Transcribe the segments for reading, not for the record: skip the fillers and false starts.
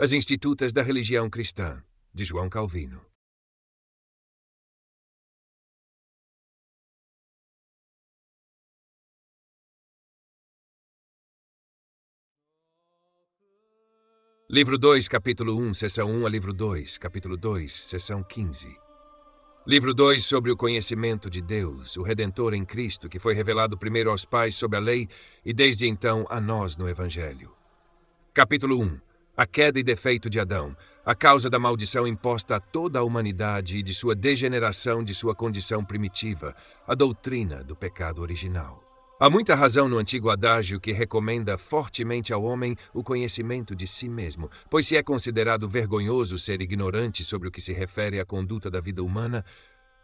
As Institutas da Religião Cristã, de João Calvino. Livro 2, capítulo 1, seção 1 a livro 2, capítulo 2, seção 15. Livro 2 sobre o conhecimento de Deus, o Redentor em Cristo, que foi revelado primeiro aos pais sob a lei e desde então a nós no Evangelho. Capítulo 1. A queda e defeito de Adão, a causa da maldição imposta a toda a humanidade e de sua degeneração de sua condição primitiva, a doutrina do pecado original. Há muita razão no antigo adágio que recomenda fortemente ao homem o conhecimento de si mesmo, pois se é considerado vergonhoso ser ignorante sobre o que se refere à conduta da vida humana,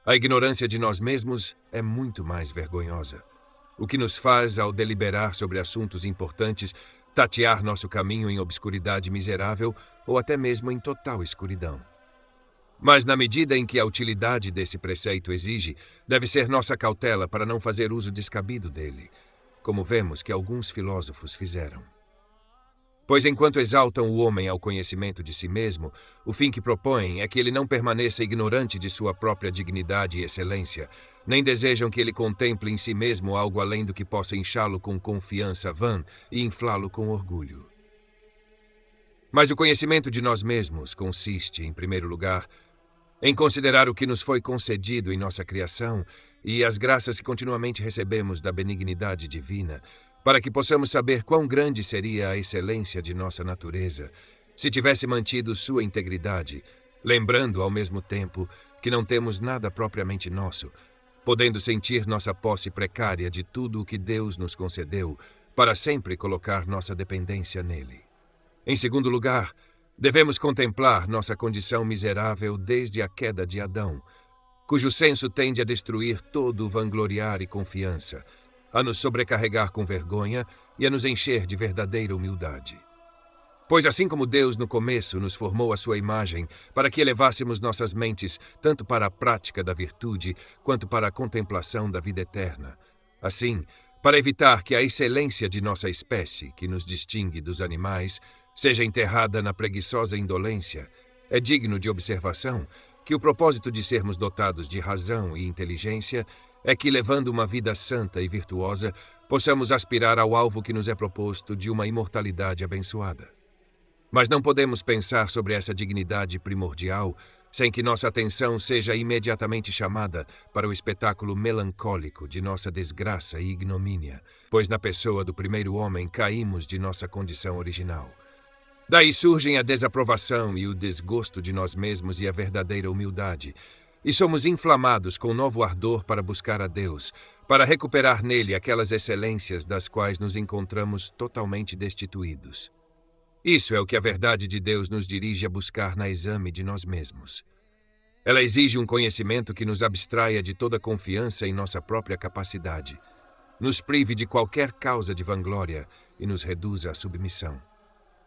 a ignorância de nós mesmos é muito mais vergonhosa. O que nos faz, ao deliberar sobre assuntos importantes, tatear nosso caminho em obscuridade miserável ou até mesmo em total escuridão. Mas na medida em que a utilidade desse preceito exige, deve ser nossa cautela para não fazer uso descabido dele, como vemos que alguns filósofos fizeram. Pois enquanto exaltam o homem ao conhecimento de si mesmo, o fim que propõem é que ele não permaneça ignorante de sua própria dignidade e excelência, nem desejam que ele contemple em si mesmo algo além do que possa inchá-lo com confiança vã e inflá-lo com orgulho. Mas o conhecimento de nós mesmos consiste, em primeiro lugar, em considerar o que nos foi concedido em nossa criação e as graças que continuamente recebemos da benignidade divina, para que possamos saber quão grande seria a excelência de nossa natureza se tivesse mantido sua integridade, lembrando ao mesmo tempo que não temos nada propriamente nosso, podendo sentir nossa posse precária de tudo o que Deus nos concedeu, para sempre colocar nossa dependência nele. Em segundo lugar, devemos contemplar nossa condição miserável desde a queda de Adão, cujo senso tende a destruir todo o vangloriar e confiança, a nos sobrecarregar com vergonha e a nos encher de verdadeira humildade. Pois assim como Deus no começo nos formou à sua imagem para que elevássemos nossas mentes tanto para a prática da virtude quanto para a contemplação da vida eterna, assim, para evitar que a excelência de nossa espécie, que nos distingue dos animais, seja enterrada na preguiçosa indolência, é digno de observação que o propósito de sermos dotados de razão e inteligência é que, levando uma vida santa e virtuosa, possamos aspirar ao alvo que nos é proposto de uma imortalidade abençoada. Mas não podemos pensar sobre essa dignidade primordial sem que nossa atenção seja imediatamente chamada para o espetáculo melancólico de nossa desgraça e ignomínia, pois na pessoa do primeiro homem caímos de nossa condição original. Daí surgem a desaprovação e o desgosto de nós mesmos e a verdadeira humildade, e somos inflamados com novo ardor para buscar a Deus, para recuperar nele aquelas excelências das quais nos encontramos totalmente destituídos. Isso é o que a verdade de Deus nos dirige a buscar na exame de nós mesmos. Ela exige um conhecimento que nos abstraia de toda confiança em nossa própria capacidade, nos prive de qualquer causa de vanglória e nos reduza à submissão.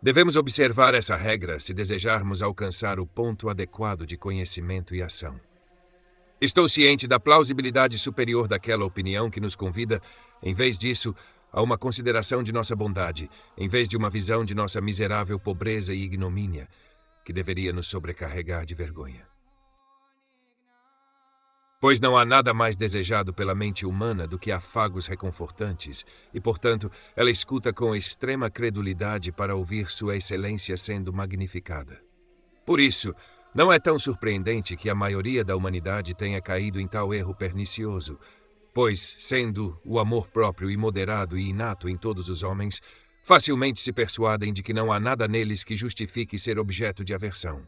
Devemos observar essa regra se desejarmos alcançar o ponto adequado de conhecimento e ação. Estou ciente da plausibilidade superior daquela opinião que nos convida, em vez disso, a uma consideração de nossa bondade, em vez de uma visão de nossa miserável pobreza e ignomínia, que deveria nos sobrecarregar de vergonha. Pois não há nada mais desejado pela mente humana do que afagos reconfortantes, e, portanto, ela escuta com extrema credulidade para ouvir sua excelência sendo magnificada. Por isso, não é tão surpreendente que a maioria da humanidade tenha caído em tal erro pernicioso, pois, sendo o amor próprio imoderado e inato em todos os homens, facilmente se persuadem de que não há nada neles que justifique ser objeto de aversão.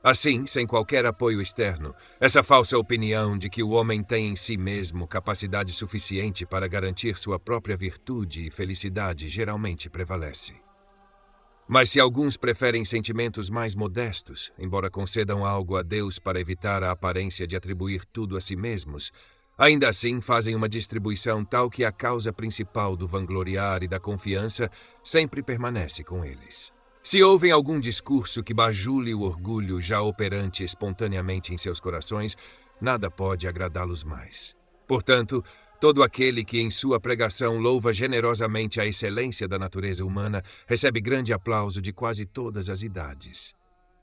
Assim, sem qualquer apoio externo, essa falsa opinião de que o homem tem em si mesmo capacidade suficiente para garantir sua própria virtude e felicidade geralmente prevalece. Mas se alguns preferem sentimentos mais modestos, embora concedam algo a Deus para evitar a aparência de atribuir tudo a si mesmos, ainda assim fazem uma distribuição tal que a causa principal do vangloriar e da confiança sempre permanece com eles. Se ouvem algum discurso que bajule o orgulho já operante espontaneamente em seus corações, nada pode agradá-los mais. Portanto, Todo aquele que em sua pregação louva generosamente a excelência da natureza humana recebe grande aplauso de quase todas as idades.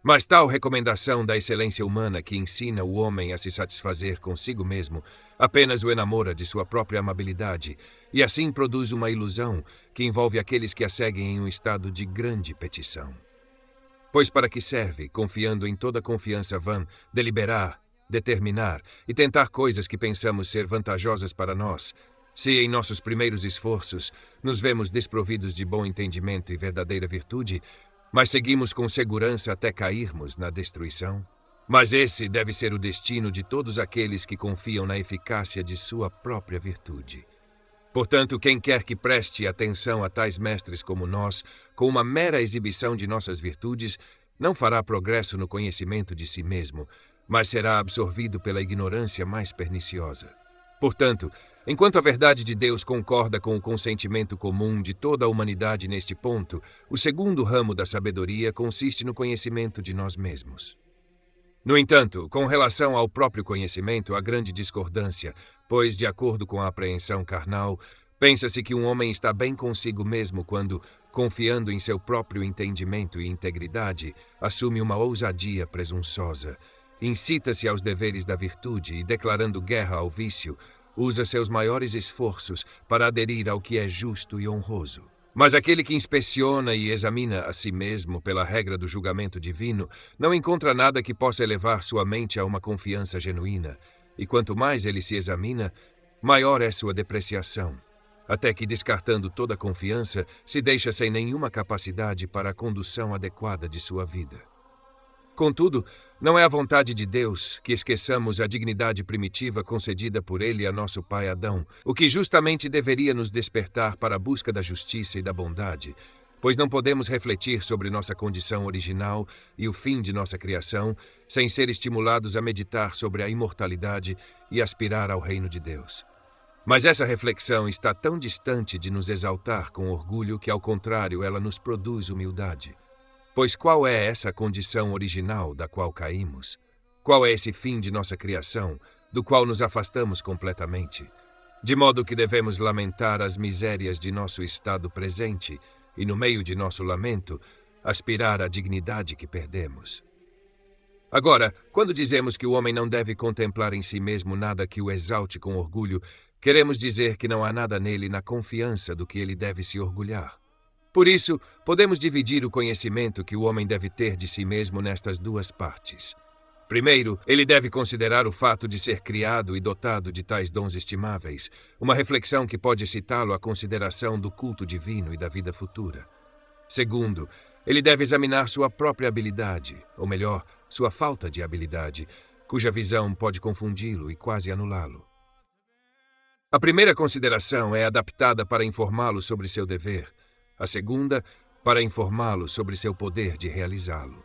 Mas tal recomendação da excelência humana que ensina o homem a se satisfazer consigo mesmo apenas o enamora de sua própria amabilidade e assim produz uma ilusão que envolve aqueles que a seguem em um estado de grande petição. Pois para que serve, confiando em toda confiança vã, deliberar, determinar e tentar coisas que pensamos ser vantajosas para nós, se em nossos primeiros esforços nos vemos desprovidos de bom entendimento e verdadeira virtude, mas seguimos com segurança até cairmos na destruição? Mas esse deve ser o destino de todos aqueles que confiam na eficácia de sua própria virtude. Portanto, quem quer que preste atenção a tais mestres como nós, com uma mera exibição de nossas virtudes, não fará progresso no conhecimento de si mesmo, mas será absorvido pela ignorância mais perniciosa. Portanto, enquanto a verdade de Deus concorda com o consentimento comum de toda a humanidade neste ponto, o segundo ramo da sabedoria consiste no conhecimento de nós mesmos. No entanto, com relação ao próprio conhecimento, há grande discordância, pois, de acordo com a apreensão carnal, pensa-se que um homem está bem consigo mesmo quando, confiando em seu próprio entendimento e integridade, assume uma ousadia presunçosa, incita-se aos deveres da virtude e, declarando guerra ao vício, usa seus maiores esforços para aderir ao que é justo e honroso. Mas aquele que inspeciona e examina a si mesmo pela regra do julgamento divino não encontra nada que possa elevar sua mente a uma confiança genuína, e quanto mais ele se examina, maior é sua depreciação, até que, descartando toda confiança, se deixa sem nenhuma capacidade para a condução adequada de sua vida. Contudo, não é a vontade de Deus que esqueçamos a dignidade primitiva concedida por ele a nosso pai Adão, o que justamente deveria nos despertar para a busca da justiça e da bondade, pois não podemos refletir sobre nossa condição original e o fim de nossa criação sem ser estimulados a meditar sobre a imortalidade e aspirar ao reino de Deus. Mas essa reflexão está tão distante de nos exaltar com orgulho que, ao contrário, ela nos produz humildade. Pois qual é essa condição original da qual caímos? Qual é esse fim de nossa criação, do qual nos afastamos completamente? De modo que devemos lamentar as misérias de nosso estado presente e, no meio de nosso lamento, aspirar à dignidade que perdemos. Agora, quando dizemos que o homem não deve contemplar em si mesmo nada que o exalte com orgulho, queremos dizer que não há nada nele na confiança do que ele deve se orgulhar. Por isso, podemos dividir o conhecimento que o homem deve ter de si mesmo nestas duas partes. Primeiro, ele deve considerar o fato de ser criado e dotado de tais dons estimáveis, uma reflexão que pode excitá-lo à consideração do culto divino e da vida futura. Segundo, ele deve examinar sua própria habilidade, ou melhor, sua falta de habilidade, cuja visão pode confundi-lo e quase anulá-lo. A primeira consideração é adaptada para informá-lo sobre seu dever, a segunda, para informá-lo sobre seu poder de realizá-lo.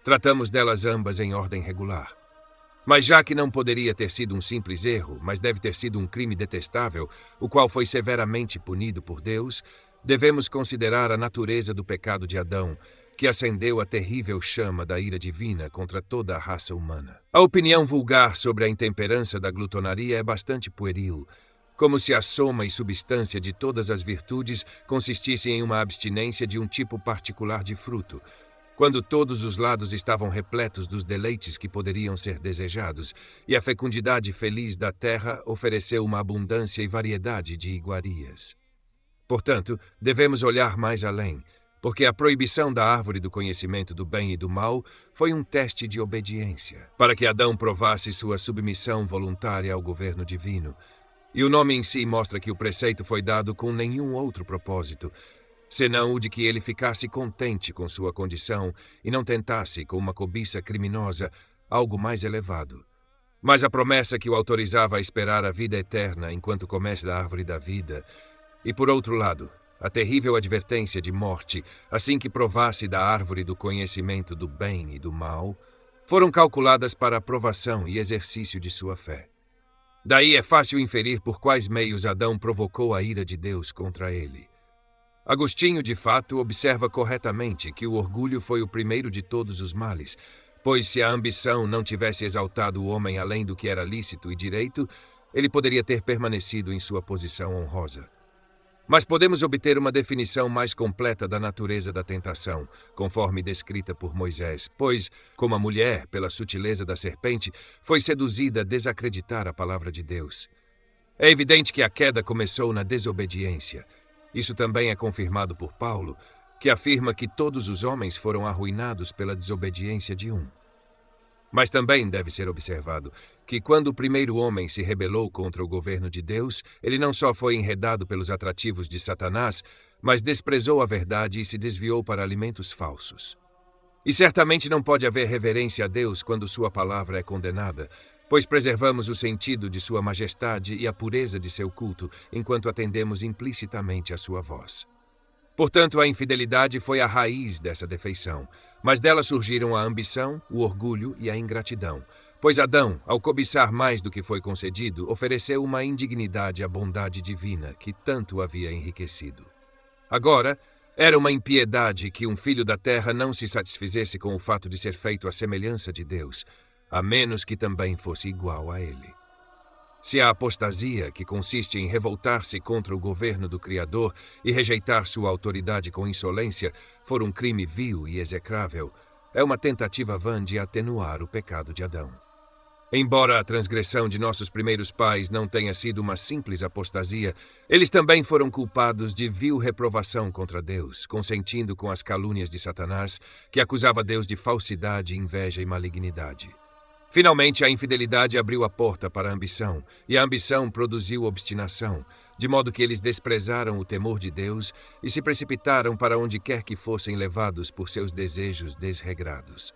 Tratamos delas ambas em ordem regular. Mas já que não poderia ter sido um simples erro, mas deve ter sido um crime detestável, o qual foi severamente punido por Deus, devemos considerar a natureza do pecado de Adão, que acendeu a terrível chama da ira divina contra toda a raça humana. A opinião vulgar sobre a intemperança da glutonaria é bastante pueril, como se a soma e substância de todas as virtudes consistisse em uma abstinência de um tipo particular de fruto, quando todos os lados estavam repletos dos deleites que poderiam ser desejados, e a fecundidade feliz da terra ofereceu uma abundância e variedade de iguarias. Portanto, devemos olhar mais além, porque a proibição da árvore do conhecimento do bem e do mal foi um teste de obediência, para que Adão provasse sua submissão voluntária ao governo divino. E o nome em si mostra que o preceito foi dado com nenhum outro propósito, senão o de que ele ficasse contente com sua condição e não tentasse, com uma cobiça criminosa, algo mais elevado. Mas a promessa que o autorizava a esperar a vida eterna enquanto comesse da árvore da vida, e por outro lado, a terrível advertência de morte, assim que provasse da árvore do conhecimento do bem e do mal, foram calculadas para a provação e exercício de sua fé. Daí é fácil inferir por quais meios Adão provocou a ira de Deus contra ele. Agostinho, de fato, observa corretamente que o orgulho foi o primeiro de todos os males, pois se a ambição não tivesse exaltado o homem além do que era lícito e direito, ele poderia ter permanecido em sua posição honrosa. Mas podemos obter uma definição mais completa da natureza da tentação, conforme descrita por Moisés, pois, como a mulher, pela sutileza da serpente, foi seduzida a desacreditar a palavra de Deus. É evidente que a queda começou na desobediência. Isso também é confirmado por Paulo, que afirma que todos os homens foram arruinados pela desobediência de um. Mas também deve ser observado que quando o primeiro homem se rebelou contra o governo de Deus, ele não só foi enredado pelos atrativos de Satanás, mas desprezou a verdade e se desviou para alimentos falsos. E certamente não pode haver reverência a Deus quando sua palavra é condenada, pois preservamos o sentido de sua majestade e a pureza de seu culto, enquanto atendemos implicitamente à sua voz. Portanto, a infidelidade foi a raiz dessa defeição, mas dela surgiram a ambição, o orgulho e a ingratidão, pois Adão, ao cobiçar mais do que foi concedido, ofereceu uma indignidade à bondade divina que tanto o havia enriquecido. Agora, era uma impiedade que um filho da terra não se satisfizesse com o fato de ser feito à semelhança de Deus, a menos que também fosse igual a ele. Se a apostasia, que consiste em revoltar-se contra o governo do Criador e rejeitar sua autoridade com insolência, for um crime vil e execrável, é uma tentativa vã de atenuar o pecado de Adão. Embora a transgressão de nossos primeiros pais não tenha sido uma simples apostasia, eles também foram culpados de vil reprovação contra Deus, consentindo com as calúnias de Satanás, que acusava Deus de falsidade, inveja e malignidade. Finalmente, a infidelidade abriu a porta para a ambição, e a ambição produziu obstinação, de modo que eles desprezaram o temor de Deus e se precipitaram para onde quer que fossem levados por seus desejos desregrados.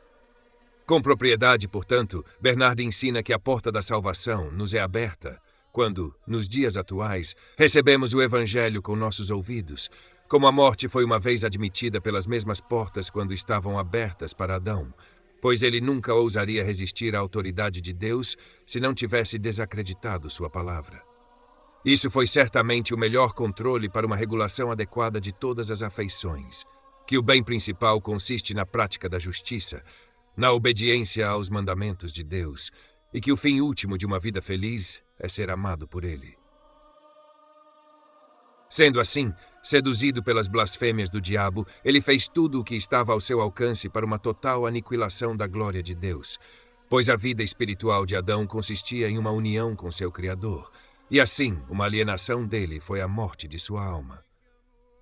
Com propriedade, portanto, Bernard ensina que a porta da salvação nos é aberta quando, nos dias atuais, recebemos o Evangelho com nossos ouvidos, como a morte foi uma vez admitida pelas mesmas portas quando estavam abertas para Adão, pois ele nunca ousaria resistir à autoridade de Deus se não tivesse desacreditado sua palavra. Isso foi certamente o melhor controle para uma regulação adequada de todas as afeições, que o bem principal consiste na prática da justiça, na obediência aos mandamentos de Deus, e que o fim último de uma vida feliz é ser amado por Ele. Sendo assim, seduzido pelas blasfêmias do diabo, ele fez tudo o que estava ao seu alcance para uma total aniquilação da glória de Deus, pois a vida espiritual de Adão consistia em uma união com seu Criador, e assim uma alienação dele foi a morte de sua alma.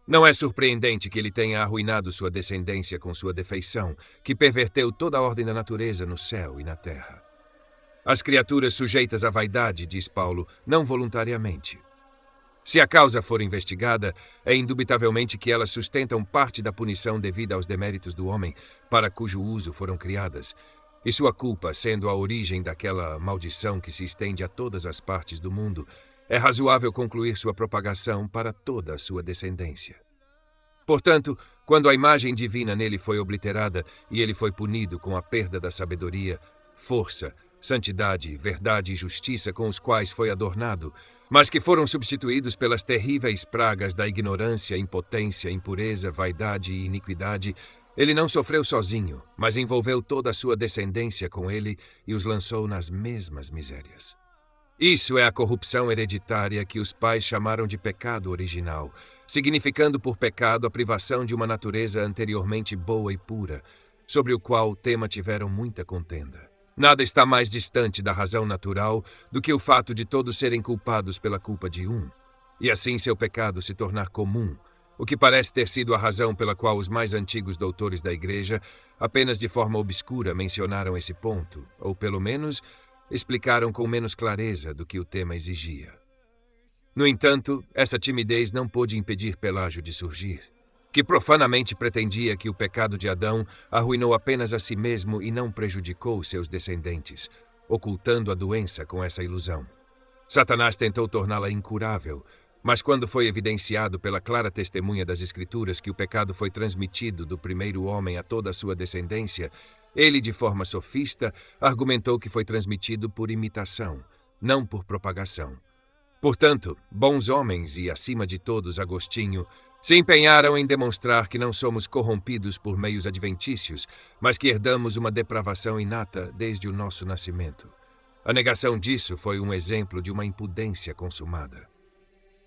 Não é surpreendente que ele tenha arruinado sua descendência com sua defeição, que perverteu toda a ordem da natureza no céu e na terra. As criaturas sujeitas à vaidade, diz Paulo, não voluntariamente. Se a causa for investigada, é indubitavelmente que elas sustentam parte da punição devida aos deméritos do homem, para cujo uso foram criadas, e sua culpa sendo a origem daquela maldição que se estende a todas as partes do mundo, é razoável concluir sua propagação para toda a sua descendência. Portanto, quando a imagem divina nele foi obliterada e ele foi punido com a perda da sabedoria, força, santidade, verdade e justiça com os quais foi adornado, mas que foram substituídos pelas terríveis pragas da ignorância, impotência, impureza, vaidade e iniquidade, ele não sofreu sozinho, mas envolveu toda a sua descendência com ele e os lançou nas mesmas misérias. Isso é a corrupção hereditária que os pais chamaram de pecado original, significando por pecado a privação de uma natureza anteriormente boa e pura, sobre o qual o tema tiveram muita contenda. Nada está mais distante da razão natural do que o fato de todos serem culpados pela culpa de um, e assim seu pecado se tornar comum, o que parece ter sido a razão pela qual os mais antigos doutores da Igreja apenas de forma obscura mencionaram esse ponto, ou pelo menos explicaram com menos clareza do que o tema exigia. No entanto, essa timidez não pôde impedir Pelágio de surgir, que profanamente pretendia que o pecado de Adão arruinou apenas a si mesmo e não prejudicou seus descendentes, ocultando a doença com essa ilusão. Satanás tentou torná-la incurável, mas quando foi evidenciado pela clara testemunha das Escrituras que o pecado foi transmitido do primeiro homem a toda a sua descendência, ele, de forma sofista, argumentou que foi transmitido por imitação, não por propagação. Portanto, bons homens e, acima de todos, Agostinho, se empenharam em demonstrar que não somos corrompidos por meios adventícios, mas que herdamos uma depravação inata desde o nosso nascimento. A negação disso foi um exemplo de uma impudência consumada.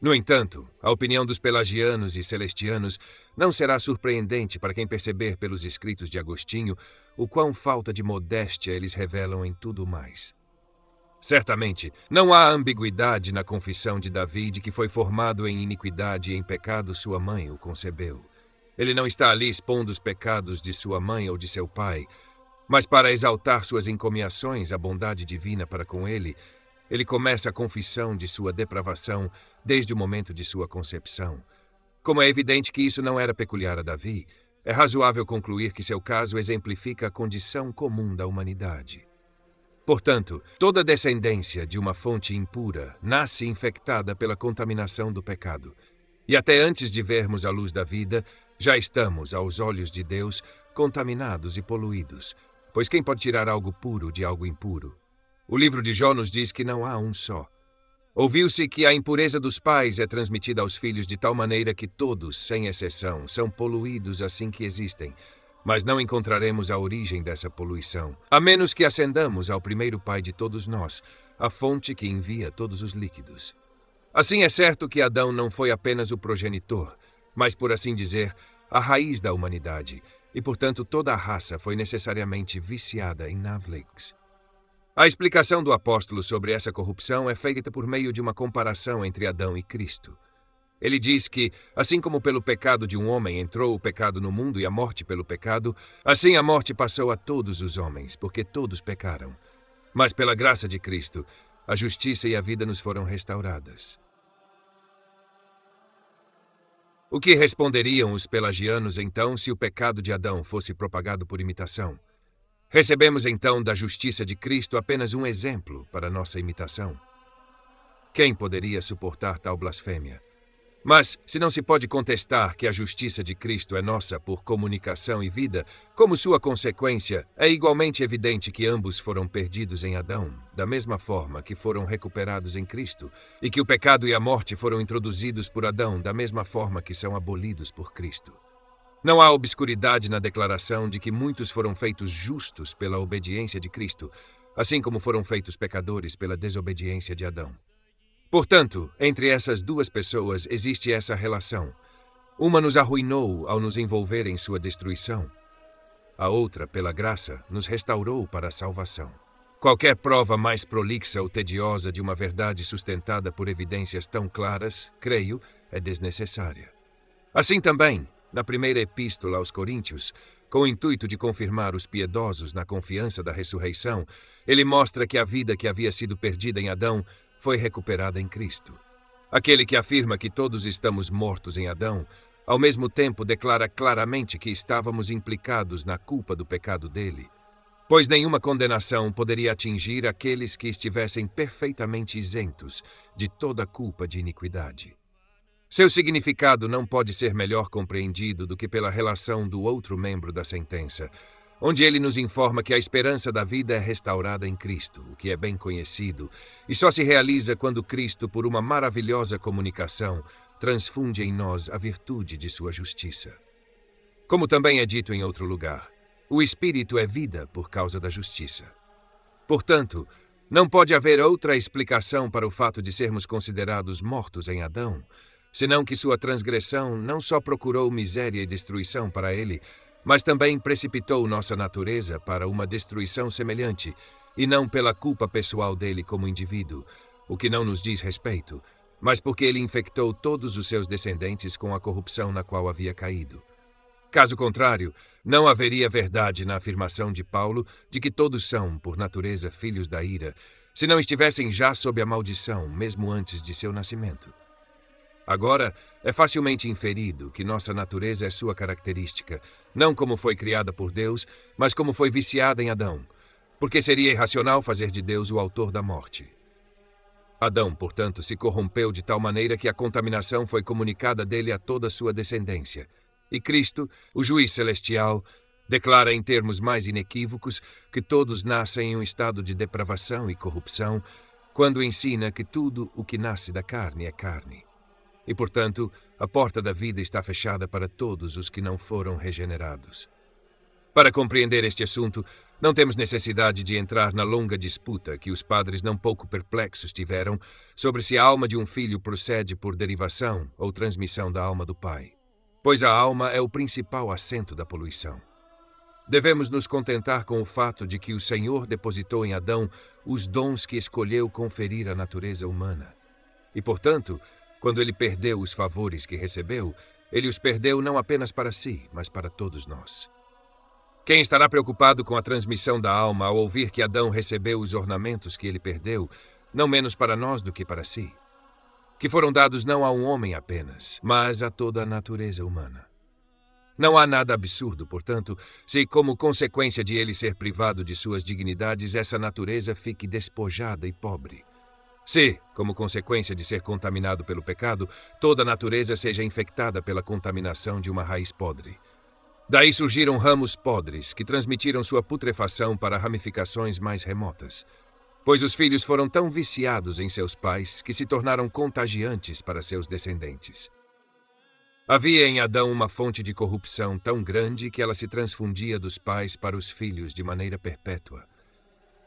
No entanto, a opinião dos pelagianos e celestianos não será surpreendente para quem perceber pelos escritos de Agostinho o quão falta de modéstia eles revelam em tudo mais. Certamente, não há ambiguidade na confissão de Davi de que foi formado em iniquidade e em pecado sua mãe o concebeu. Ele não está ali expondo os pecados de sua mãe ou de seu pai, mas para exaltar suas encomiações à bondade divina para com ele começa a confissão de sua depravação desde o momento de sua concepção. Como é evidente que isso não era peculiar a Davi, é razoável concluir que seu caso exemplifica a condição comum da humanidade. Portanto, toda descendência de uma fonte impura nasce infectada pela contaminação do pecado. E até antes de vermos a luz da vida, já estamos, aos olhos de Deus, contaminados e poluídos. Pois quem pode tirar algo puro de algo impuro? O livro de Jó nos diz que não há um só. Ouviu-se que a impureza dos pais é transmitida aos filhos de tal maneira que todos, sem exceção, são poluídos assim que existem. Mas não encontraremos a origem dessa poluição, a menos que ascendamos ao primeiro pai de todos nós, a fonte que envia todos os líquidos. Assim é certo que Adão não foi apenas o progenitor, mas, por assim dizer, a raiz da humanidade, e, portanto, toda a raça foi necessariamente viciada em Navlex. A explicação do apóstolo sobre essa corrupção é feita por meio de uma comparação entre Adão e Cristo. Ele diz que, assim como pelo pecado de um homem entrou o pecado no mundo e a morte pelo pecado, assim a morte passou a todos os homens, porque todos pecaram. Mas pela graça de Cristo, a justiça e a vida nos foram restauradas. O que responderiam os pelagianos, então, se o pecado de Adão fosse propagado por imitação? Recebemos, então, da justiça de Cristo apenas um exemplo para nossa imitação. Quem poderia suportar tal blasfêmia? Mas, se não se pode contestar que a justiça de Cristo é nossa por comunicação e vida, como sua consequência, é igualmente evidente que ambos foram perdidos em Adão, da mesma forma que foram recuperados em Cristo, e que o pecado e a morte foram introduzidos por Adão, da mesma forma que são abolidos por Cristo. Não há obscuridade na declaração de que muitos foram feitos justos pela obediência de Cristo, assim como foram feitos pecadores pela desobediência de Adão. Portanto, entre essas duas pessoas existe essa relação. Uma nos arruinou ao nos envolver em sua destruição. A outra, pela graça, nos restaurou para a salvação. Qualquer prova mais prolixa ou tediosa de uma verdade sustentada por evidências tão claras, creio, é desnecessária. Assim também, na primeira epístola aos Coríntios, com o intuito de confirmar os piedosos na confiança da ressurreição, ele mostra que a vida que havia sido perdida em Adão foi recuperada em Cristo. Aquele que afirma que todos estamos mortos em Adão, ao mesmo tempo declara claramente que estávamos implicados na culpa do pecado dele, pois nenhuma condenação poderia atingir aqueles que estivessem perfeitamente isentos de toda culpa de iniquidade. Seu significado não pode ser melhor compreendido do que pela relação do outro membro da sentença, onde ele nos informa que a esperança da vida é restaurada em Cristo, o que é bem conhecido, e só se realiza quando Cristo, por uma maravilhosa comunicação, transfunde em nós a virtude de sua justiça. Como também é dito em outro lugar, o Espírito é vida por causa da justiça. Portanto, não pode haver outra explicação para o fato de sermos considerados mortos em Adão, senão que sua transgressão não só procurou miséria e destruição para ele, mas também precipitou nossa natureza para uma destruição semelhante, e não pela culpa pessoal dele como indivíduo, o que não nos diz respeito, mas porque ele infectou todos os seus descendentes com a corrupção na qual havia caído. Caso contrário, não haveria verdade na afirmação de Paulo de que todos são, por natureza, filhos da ira, se não estivessem já sob a maldição, mesmo antes de seu nascimento. Agora, é facilmente inferido que nossa natureza é sua característica, não como foi criada por Deus, mas como foi viciada em Adão, porque seria irracional fazer de Deus o autor da morte. Adão, portanto, se corrompeu de tal maneira que a contaminação foi comunicada dele a toda a sua descendência. E Cristo, o juiz celestial, declara em termos mais inequívocos que todos nascem em um estado de depravação e corrupção, quando ensina que tudo o que nasce da carne é carne. E, portanto, a porta da vida está fechada para todos os que não foram regenerados. Para compreender este assunto, Não temos necessidade de entrar na longa disputa que os padres não pouco perplexos tiveram sobre se a alma de um filho procede por derivação ou transmissão da alma do pai, pois a alma é o principal assento da poluição. Devemos nos contentar com o fato de que o Senhor depositou em Adão os dons que escolheu conferir à natureza humana. E, portanto, quando ele perdeu os favores que recebeu, ele os perdeu não apenas para si, mas para todos nós. Quem estará preocupado com a transmissão da alma ao ouvir que Adão recebeu os ornamentos que ele perdeu, não menos para nós do que para si, que foram dados não a um homem apenas, mas a toda a natureza humana? Não há nada absurdo, portanto, se, como consequência de ele ser privado de suas dignidades, essa natureza fique despojada e pobre. Se, como consequência de ser contaminado pelo pecado, toda a natureza seja infectada pela contaminação de uma raiz podre. Daí surgiram ramos podres que transmitiram sua putrefação para ramificações mais remotas, pois os filhos foram tão viciados em seus pais que se tornaram contagiantes para seus descendentes. Havia em Adão uma fonte de corrupção tão grande que ela se transfundia dos pais para os filhos de maneira perpétua.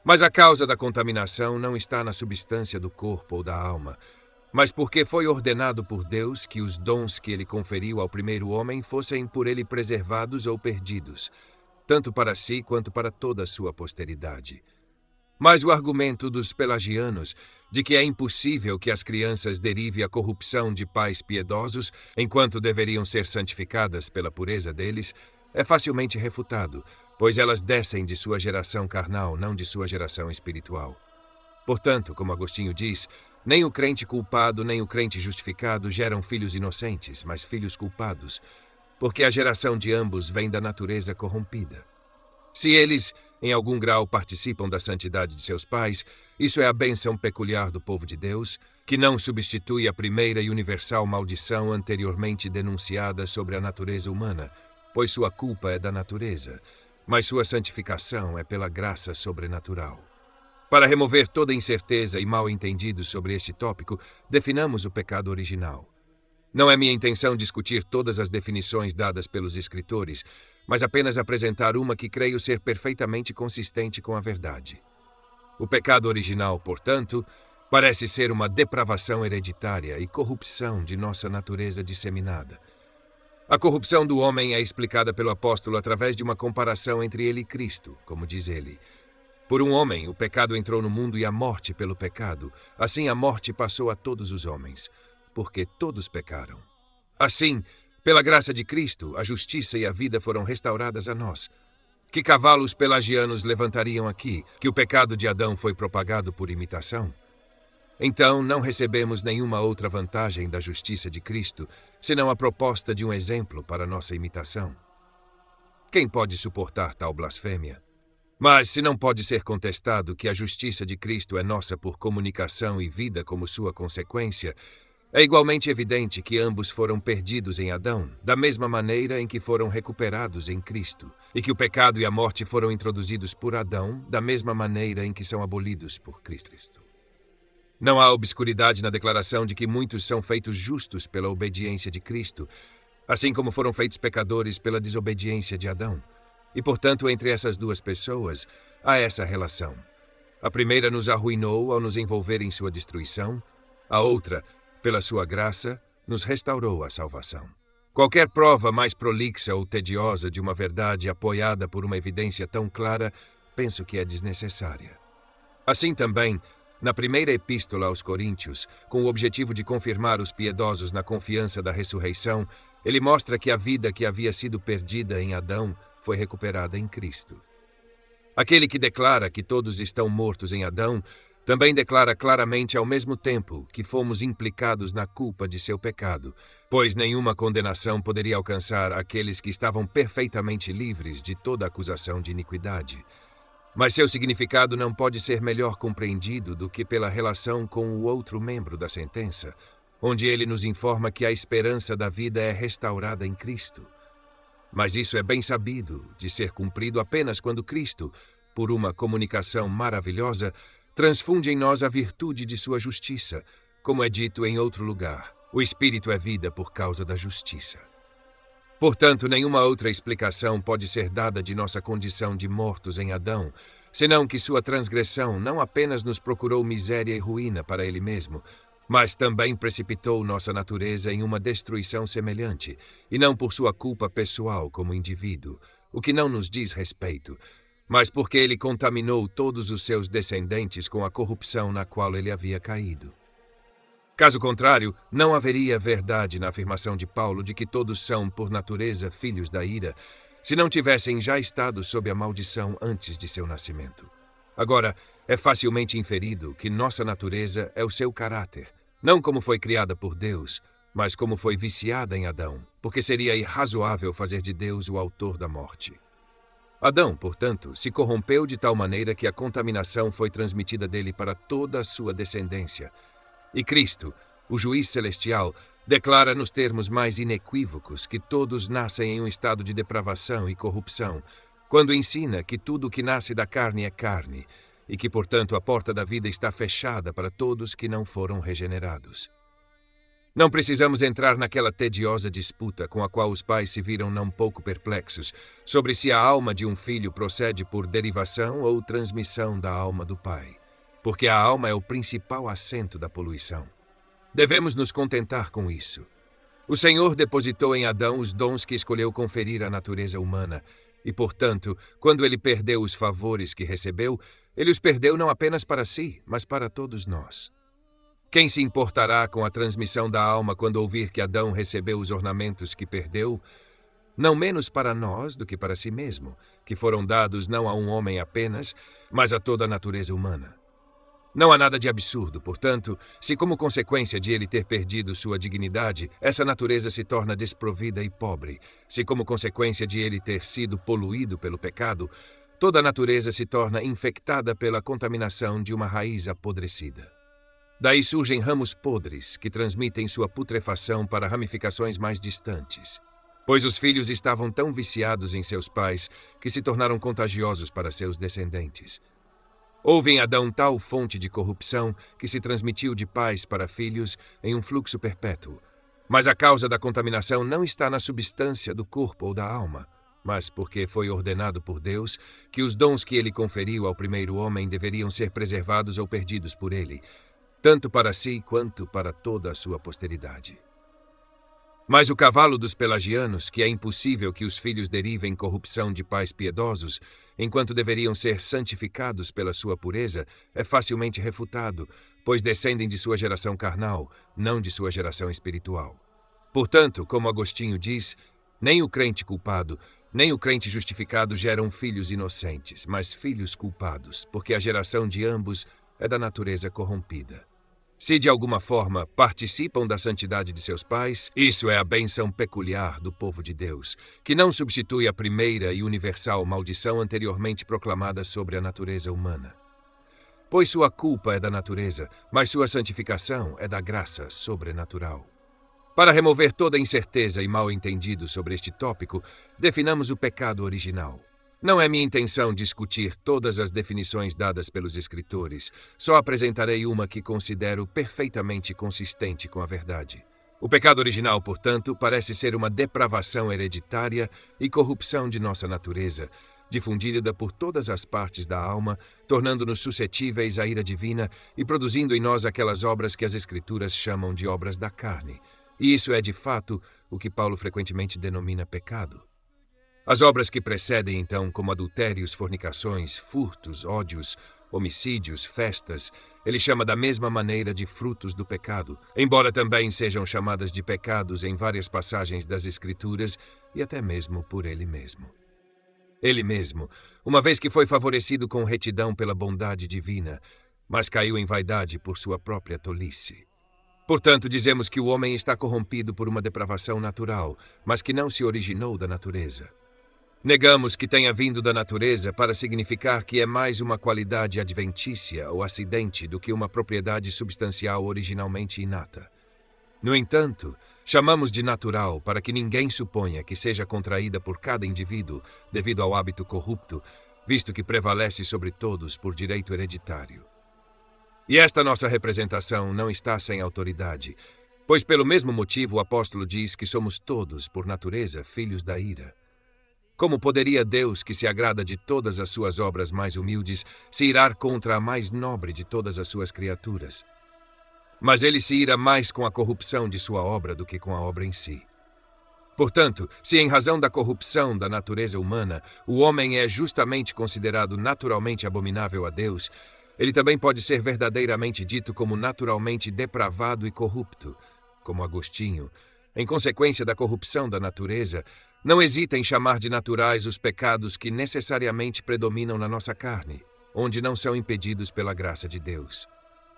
Mas a causa da contaminação não está na substância do corpo ou da alma, mas porque foi ordenado por Deus que os dons que ele conferiu ao primeiro homem fossem por ele preservados ou perdidos, tanto para si quanto para toda a sua posteridade. Mas o argumento dos pelagianos de que é impossível que as crianças derivem a corrupção de pais piedosos, enquanto deveriam ser santificadas pela pureza deles, é facilmente refutado, pois elas descem de sua geração carnal, não de sua geração espiritual. Portanto, como Agostinho diz, nem o crente culpado nem o crente justificado geram filhos inocentes, mas filhos culpados, porque a geração de ambos vem da natureza corrompida. Se eles, em algum grau, participam da santidade de seus pais, isso é a bênção peculiar do povo de Deus, que não substitui a primeira e universal maldição anteriormente denunciada sobre a natureza humana, pois sua culpa é da natureza, mas sua santificação é pela graça sobrenatural. Para remover toda incerteza e mal-entendido sobre este tópico, definamos o pecado original. Não é minha intenção discutir todas as definições dadas pelos escritores, mas apenas apresentar uma que creio ser perfeitamente consistente com a verdade. O pecado original, portanto, parece ser uma depravação hereditária e corrupção de nossa natureza disseminada. A corrupção do homem é explicada pelo apóstolo através de uma comparação entre ele e Cristo, como diz ele. Por um homem, o pecado entrou no mundo e a morte pelo pecado. Assim a morte passou a todos os homens, porque todos pecaram. Assim, pela graça de Cristo, a justiça e a vida foram restauradas a nós. Que cavalos pelagianos levantariam aqui que o pecado de Adão foi propagado por imitação? Então, não recebemos nenhuma outra vantagem da justiça de Cristo, senão a proposta de um exemplo para nossa imitação. Quem pode suportar tal blasfêmia? Mas, se não pode ser contestado que a justiça de Cristo é nossa por comunicação e vida como sua consequência, é igualmente evidente que ambos foram perdidos em Adão, da mesma maneira em que foram recuperados em Cristo, e que o pecado e a morte foram introduzidos por Adão, da mesma maneira em que são abolidos por Cristo. Não há obscuridade na declaração de que muitos são feitos justos pela obediência de Cristo, assim como foram feitos pecadores pela desobediência de Adão. E, portanto, entre essas duas pessoas, há essa relação. A primeira nos arruinou ao nos envolver em sua destruição, a outra, pela sua graça, nos restaurou a salvação. Qualquer prova mais prolixa ou tediosa de uma verdade apoiada por uma evidência tão clara, penso que é desnecessária. Assim também, na primeira epístola aos Coríntios, com o objetivo de confirmar os piedosos na confiança da ressurreição, ele mostra que a vida que havia sido perdida em Adão foi recuperada em Cristo. Aquele que declara que todos estão mortos em Adão, também declara claramente ao mesmo tempo que fomos implicados na culpa de seu pecado, pois nenhuma condenação poderia alcançar aqueles que estavam perfeitamente livres de toda acusação de iniquidade. Mas seu significado não pode ser melhor compreendido do que pela relação com o outro membro da sentença, onde ele nos informa que a esperança da vida é restaurada em Cristo. Mas isso é bem sabido de ser cumprido apenas quando Cristo, por uma comunicação maravilhosa, transfunde em nós a virtude de sua justiça, como é dito em outro lugar. O Espírito é vida por causa da justiça. Portanto, nenhuma outra explicação pode ser dada de nossa condição de mortos em Adão, senão que sua transgressão não apenas nos procurou miséria e ruína para ele mesmo, mas também precipitou nossa natureza em uma destruição semelhante, e não por sua culpa pessoal como indivíduo, o que não nos diz respeito, mas porque ele contaminou todos os seus descendentes com a corrupção na qual ele havia caído. Caso contrário, não haveria verdade na afirmação de Paulo de que todos são, por natureza, filhos da ira, se não tivessem já estado sob a maldição antes de seu nascimento. Agora, é facilmente inferido que nossa natureza é o seu caráter, não como foi criada por Deus, mas como foi viciada em Adão, porque seria irrazoável fazer de Deus o autor da morte. Adão, portanto, se corrompeu de tal maneira que a contaminação foi transmitida dele para toda a sua descendência. E Cristo, o juiz celestial, declara nos termos mais inequívocos que todos nascem em um estado de depravação e corrupção, quando ensina que tudo o que nasce da carne é carne, e que, portanto, a porta da vida está fechada para todos que não foram regenerados. Não precisamos entrar naquela tediosa disputa com a qual os pais se viram não pouco perplexos sobre se a alma de um filho procede por derivação ou transmissão da alma do pai, porque a alma é o principal assento da poluição. Devemos nos contentar com isso. O Senhor depositou em Adão os dons que escolheu conferir à natureza humana, e, portanto, quando ele perdeu os favores que recebeu, ele os perdeu não apenas para si, mas para todos nós. Quem se importará com a transmissão da alma quando ouvir que Adão recebeu os ornamentos que perdeu? Não menos para nós do que para si mesmo, que foram dados não a um homem apenas, mas a toda a natureza humana. Não há nada de absurdo, portanto, se como consequência de ele ter perdido sua dignidade, essa natureza se torna desprovida e pobre, se como consequência de ele ter sido poluído pelo pecado, toda a natureza se torna infectada pela contaminação de uma raiz apodrecida. Daí surgem ramos podres que transmitem sua putrefação para ramificações mais distantes, pois os filhos estavam tão viciados em seus pais que se tornaram contagiosos para seus descendentes. Houve em Adão tal fonte de corrupção que se transmitiu de pais para filhos em um fluxo perpétuo. Mas a causa da contaminação não está na substância do corpo ou da alma, mas porque foi ordenado por Deus que os dons que ele conferiu ao primeiro homem deveriam ser preservados ou perdidos por ele, tanto para si quanto para toda a sua posteridade. Mas o cavalo dos pelagianos, que é impossível que os filhos derivem corrupção de pais piedosos, enquanto deveriam ser santificados pela sua pureza, é facilmente refutado, pois descendem de sua geração carnal, não de sua geração espiritual. Portanto, como Agostinho diz, nem o crente culpado, nem o crente justificado geram filhos inocentes, mas filhos culpados, porque a geração de ambos é da natureza corrompida. Se de alguma forma participam da santidade de seus pais, isso é a bênção peculiar do povo de Deus, que não substitui a primeira e universal maldição anteriormente proclamada sobre a natureza humana. Pois sua culpa é da natureza, mas sua santificação é da graça sobrenatural. Para remover toda incerteza e mal-entendido sobre este tópico, definamos o pecado original. Não é minha intenção discutir todas as definições dadas pelos escritores, só apresentarei uma que considero perfeitamente consistente com a verdade. O pecado original, portanto, parece ser uma depravação hereditária e corrupção de nossa natureza, difundida por todas as partes da alma, tornando-nos suscetíveis à ira divina e produzindo em nós aquelas obras que as escrituras chamam de obras da carne. E isso é, de fato, o que Paulo frequentemente denomina pecado. As obras que precedem, então, como adultérios, fornicações, furtos, ódios, homicídios, festas, ele chama da mesma maneira de frutos do pecado, embora também sejam chamadas de pecados em várias passagens das Escrituras e até mesmo por ele mesmo. Ele mesmo, uma vez que foi favorecido com retidão pela bondade divina, mas caiu em vaidade por sua própria tolice. Portanto, dizemos que o homem está corrompido por uma depravação natural, mas que não se originou da natureza. Negamos que tenha vindo da natureza para significar que é mais uma qualidade adventícia ou acidente do que uma propriedade substancial originalmente inata. No entanto, chamamos de natural para que ninguém suponha que seja contraída por cada indivíduo devido ao hábito corrupto, visto que prevalece sobre todos por direito hereditário. E esta nossa representação não está sem autoridade, Pois pelo mesmo motivo o apóstolo diz que somos todos, por natureza, filhos da ira. Como poderia Deus, que se agrada de todas as suas obras mais humildes, se irar contra a mais nobre de todas as suas criaturas? Mas ele se ira mais com a corrupção de sua obra do que com a obra em si. Portanto, se em razão da corrupção da natureza humana, o homem é justamente considerado naturalmente abominável a Deus, ele também pode ser verdadeiramente dito como naturalmente depravado e corrupto. Como Agostinho, em consequência da corrupção da natureza, não hesita em chamar de naturais os pecados que necessariamente predominam na nossa carne, onde não são impedidos pela graça de Deus.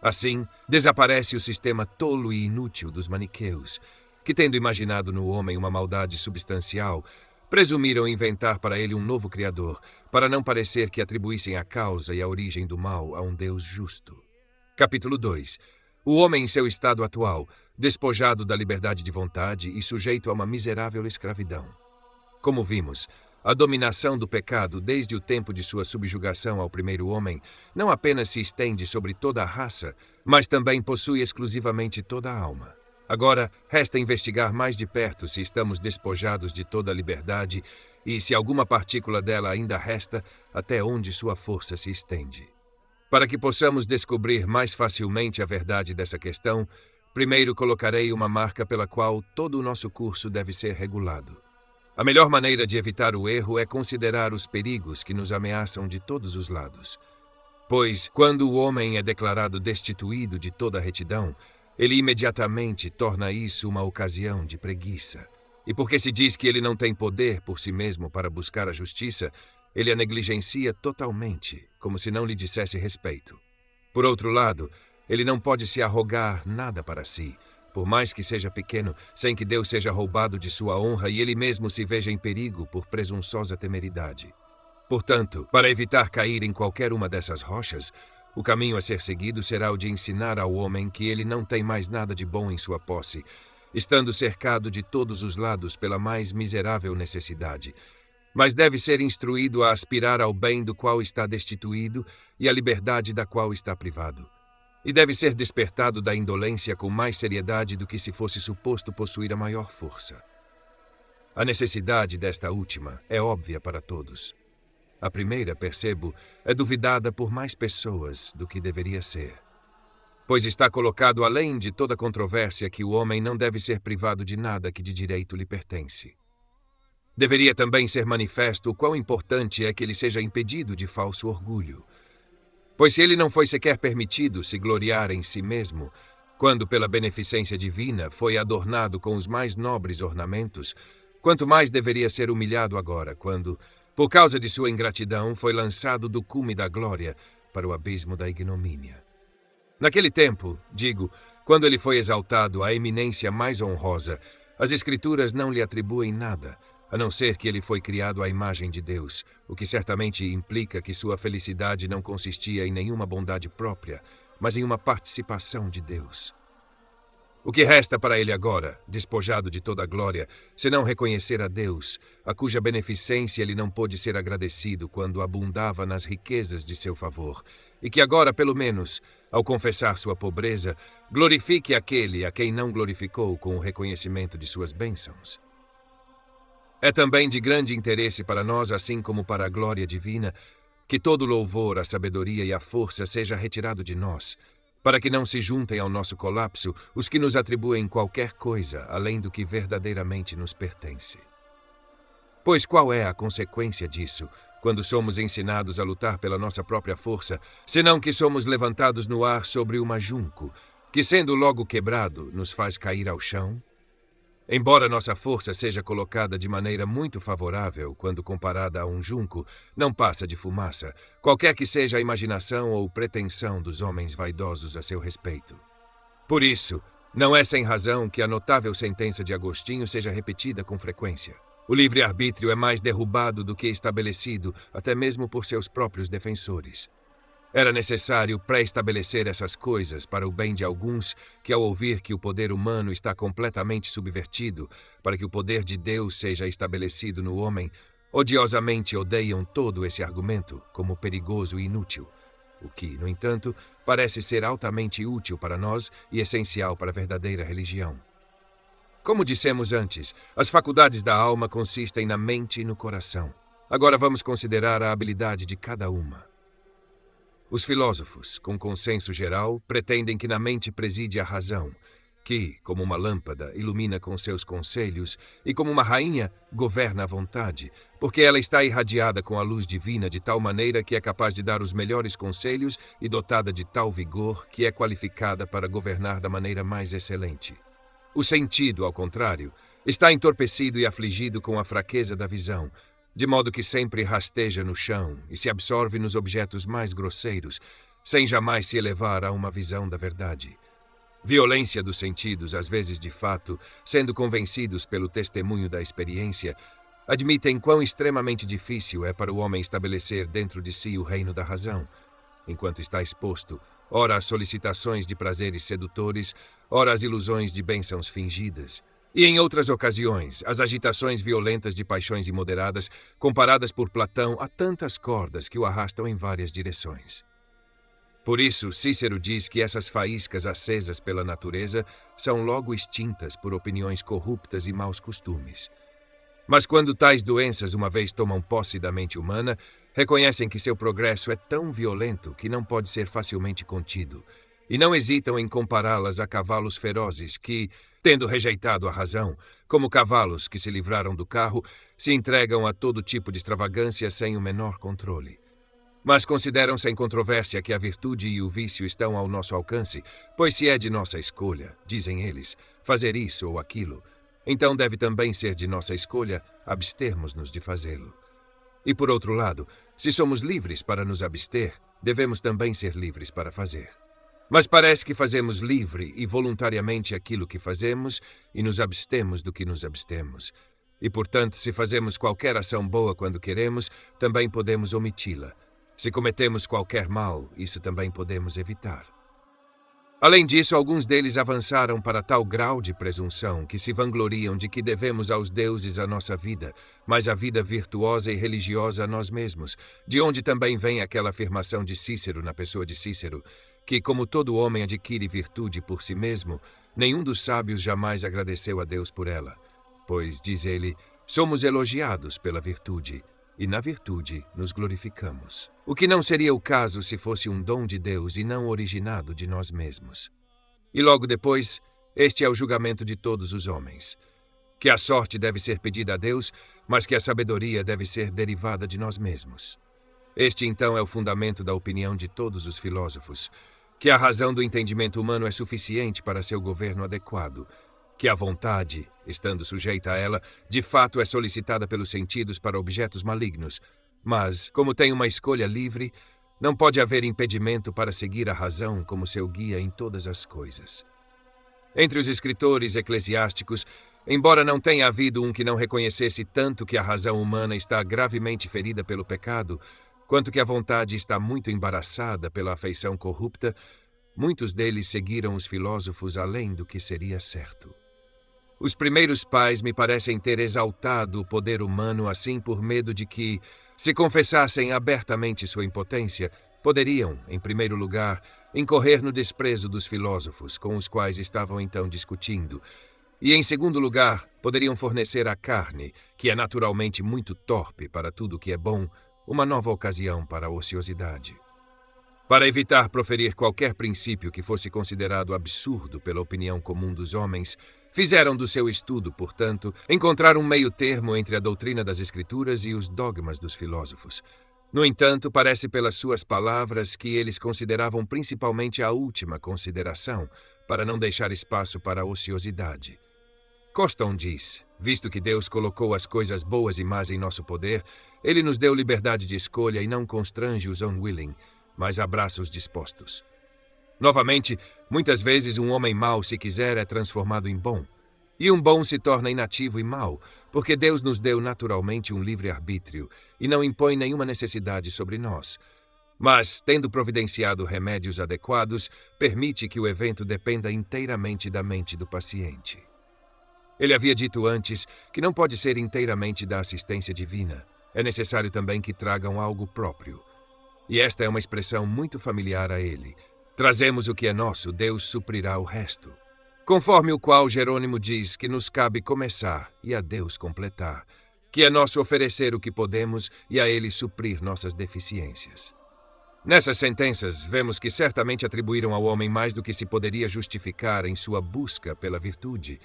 Assim, desaparece o sistema tolo e inútil dos maniqueus, que, tendo imaginado no homem uma maldade substancial, presumiram inventar para ele um novo Criador, para não parecer que atribuíssem a causa e a origem do mal a um Deus justo. Capítulo 2. O homem em seu estado atual, despojado da liberdade de vontade e sujeito a uma miserável escravidão. Como vimos, a dominação do pecado, desde o tempo de sua subjugação ao primeiro homem, não apenas se estende sobre toda a raça, mas também possui exclusivamente toda a alma. Agora, resta investigar mais de perto se estamos despojados de toda a liberdade e, se alguma partícula dela ainda resta, até onde sua força se estende. Para que possamos descobrir mais facilmente a verdade dessa questão, primeiro colocarei uma marca pela qual todo o nosso curso deve ser regulado. A melhor maneira de evitar o erro é considerar os perigos que nos ameaçam de todos os lados. Pois, quando o homem é declarado destituído de toda a retidão, ele imediatamente torna isso uma ocasião de preguiça. E porque se diz que ele não tem poder por si mesmo para buscar a justiça, ele a negligencia totalmente, como se não lhe dissesse respeito. Por outro lado, ele não pode se arrogar nada para si, por mais que seja pequeno, sem que Deus seja roubado de sua honra e ele mesmo se veja em perigo por presunçosa temeridade. Portanto, para evitar cair em qualquer uma dessas rochas, o caminho a ser seguido será o de ensinar ao homem que ele não tem mais nada de bom em sua posse, estando cercado de todos os lados pela mais miserável necessidade, mas deve ser instruído a aspirar ao bem do qual está destituído e à liberdade da qual está privado. E deve ser despertado da indolência com mais seriedade do que se fosse suposto possuir a maior força. A necessidade desta última é óbvia para todos. A primeira, percebo, é duvidada por mais pessoas do que deveria ser. Pois está colocado além de toda controvérsia que o homem não deve ser privado de nada que de direito lhe pertence. Deveria também ser manifesto o quão importante é que ele seja impedido de falso orgulho. Pois se ele não foi sequer permitido se gloriar em si mesmo, quando pela beneficência divina foi adornado com os mais nobres ornamentos, quanto mais deveria ser humilhado agora, quando, por causa de sua ingratidão, foi lançado do cume da glória para o abismo da ignomínia. Naquele tempo, digo, quando ele foi exaltado à eminência mais honrosa, as Escrituras não lhe atribuem nada, a não ser que ele foi criado à imagem de Deus, o que certamente implica que sua felicidade não consistia em nenhuma bondade própria, mas em uma participação de Deus. O que resta para ele agora, despojado de toda a glória, senão reconhecer a Deus, a cuja beneficência ele não pôde ser agradecido quando abundava nas riquezas de seu favor, e que agora, pelo menos, ao confessar sua pobreza, glorifique aquele a quem não glorificou com o reconhecimento de suas bênçãos. É também de grande interesse para nós, assim como para a glória divina, que todo louvor, a sabedoria e a força seja retirado de nós, para que não se juntem ao nosso colapso os que nos atribuem qualquer coisa além do que verdadeiramente nos pertence. Pois qual é a consequência disso, quando somos ensinados a lutar pela nossa própria força, senão que somos levantados no ar sobre uma junco, que sendo logo quebrado, nos faz cair ao chão? Embora nossa força seja colocada de maneira muito favorável quando comparada a um junco, não passa de fumaça, qualquer que seja a imaginação ou pretensão dos homens vaidosos a seu respeito. Por isso, não é sem razão que a notável sentença de Agostinho seja repetida com frequência. O livre-arbítrio é mais derrubado do que estabelecido, até mesmo por seus próprios defensores. Era necessário pré-estabelecer essas coisas para o bem de alguns que, ao ouvir que o poder humano está completamente subvertido, para que o poder de Deus seja estabelecido no homem, odiosamente odeiam todo esse argumento como perigoso e inútil, o que, no entanto, parece ser altamente útil para nós e essencial para a verdadeira religião. Como dissemos antes, as faculdades da alma consistem na mente e no coração. Agora vamos considerar a habilidade de cada uma. Os filósofos, com consenso geral, pretendem que na mente preside a razão, que, como uma lâmpada, ilumina com seus conselhos e, como uma rainha, governa a vontade, porque ela está irradiada com a luz divina de tal maneira que é capaz de dar os melhores conselhos e dotada de tal vigor que é qualificada para governar da maneira mais excelente. O sentido, ao contrário, está entorpecido e afligido com a fraqueza da visão, de modo que sempre rasteja no chão e se absorve nos objetos mais grosseiros, sem jamais se elevar a uma visão da verdade. Violência dos sentidos, às vezes de fato, sendo convencidos pelo testemunho da experiência, admitem quão extremamente difícil é para o homem estabelecer dentro de si o reino da razão, enquanto está exposto, ora às solicitações de prazeres sedutores, ora às ilusões de bênçãos fingidas, e em outras ocasiões, às agitações violentas de paixões imoderadas, comparadas por Platão a tantas cordas que o arrastam em várias direções. Por isso, Cícero diz que essas faíscas acesas pela natureza são logo extintas por opiniões corruptas e maus costumes. Mas quando tais doenças uma vez tomam posse da mente humana, reconhecem que seu progresso é tão violento que não pode ser facilmente contido, e não hesitam em compará-las a cavalos ferozes que, tendo rejeitado a razão, como cavalos que se livraram do carro, se entregam a todo tipo de extravagância sem o menor controle. Mas consideram sem controvérsia que a virtude e o vício estão ao nosso alcance, pois se é de nossa escolha, dizem eles, fazer isso ou aquilo, então deve também ser de nossa escolha abstermos-nos de fazê-lo. E por outro lado, se somos livres para nos abster, devemos também ser livres para fazer. Mas parece que fazemos livre e voluntariamente aquilo que fazemos e nos abstemos do que nos abstemos. E, portanto, se fazemos qualquer ação boa quando queremos, também podemos omiti-la. Se cometemos qualquer mal, isso também podemos evitar. Além disso, alguns deles avançaram para tal grau de presunção que se vangloriam de que devemos aos deuses a nossa vida, mas a vida virtuosa e religiosa a nós mesmos, de onde também vem aquela afirmação de Cícero na pessoa de Cícero, que, como todo homem adquire virtude por si mesmo, nenhum dos sábios jamais agradeceu a Deus por ela, pois, diz ele, somos elogiados pela virtude, e na virtude nos glorificamos. O que não seria o caso se fosse um dom de Deus e não originado de nós mesmos. E logo depois, este é o julgamento de todos os homens. Que a sorte deve ser pedida a Deus, mas que a sabedoria deve ser derivada de nós mesmos. Este, então, é o fundamento da opinião de todos os filósofos, que a razão do entendimento humano é suficiente para seu governo adequado, que a vontade, estando sujeita a ela, de fato é solicitada pelos sentidos para objetos malignos, mas, como tem uma escolha livre, não pode haver impedimento para seguir a razão como seu guia em todas as coisas. Entre os escritores eclesiásticos, embora não tenha havido um que não reconhecesse tanto que a razão humana está gravemente ferida pelo pecado, quanto que a vontade está muito embaraçada pela afeição corrupta, muitos deles seguiram os filósofos além do que seria certo. Os primeiros pais me parecem ter exaltado o poder humano assim por medo de que, se confessassem abertamente sua impotência, poderiam, em primeiro lugar, incorrer no desprezo dos filósofos com os quais estavam então discutindo, e, em segundo lugar, poderiam fornecer à carne, que é naturalmente muito torpe para tudo o que é bom, uma nova ocasião para a ociosidade. Para evitar proferir qualquer princípio que fosse considerado absurdo pela opinião comum dos homens, fizeram do seu estudo, portanto, encontrar um meio-termo entre a doutrina das Escrituras e os dogmas dos filósofos. No entanto, parece pelas suas palavras que eles consideravam principalmente a última consideração, para não deixar espaço para a ociosidade. Coston diz, visto que Deus colocou as coisas boas e más em nosso poder, ele nos deu liberdade de escolha e não constrange os unwilling, mas abraça os dispostos. Novamente, muitas vezes um homem mau, se quiser, é transformado em bom. E um bom se torna inativo e mau, porque Deus nos deu naturalmente um livre-arbítrio e não impõe nenhuma necessidade sobre nós. Mas, tendo providenciado remédios adequados, permite que o evento dependa inteiramente da mente do paciente. Ele havia dito antes que não pode ser inteiramente da assistência divina. É necessário também que tragam algo próprio. E esta é uma expressão muito familiar a ele. Trazemos o que é nosso, Deus suprirá o resto. conforme o qual Jerônimo diz que nos cabe começar e a Deus completar, que é nosso oferecer o que podemos e a Ele suprir nossas deficiências. Nessas sentenças, vemos que certamente atribuíram ao homem mais do que se poderia justificar em sua busca pela virtude,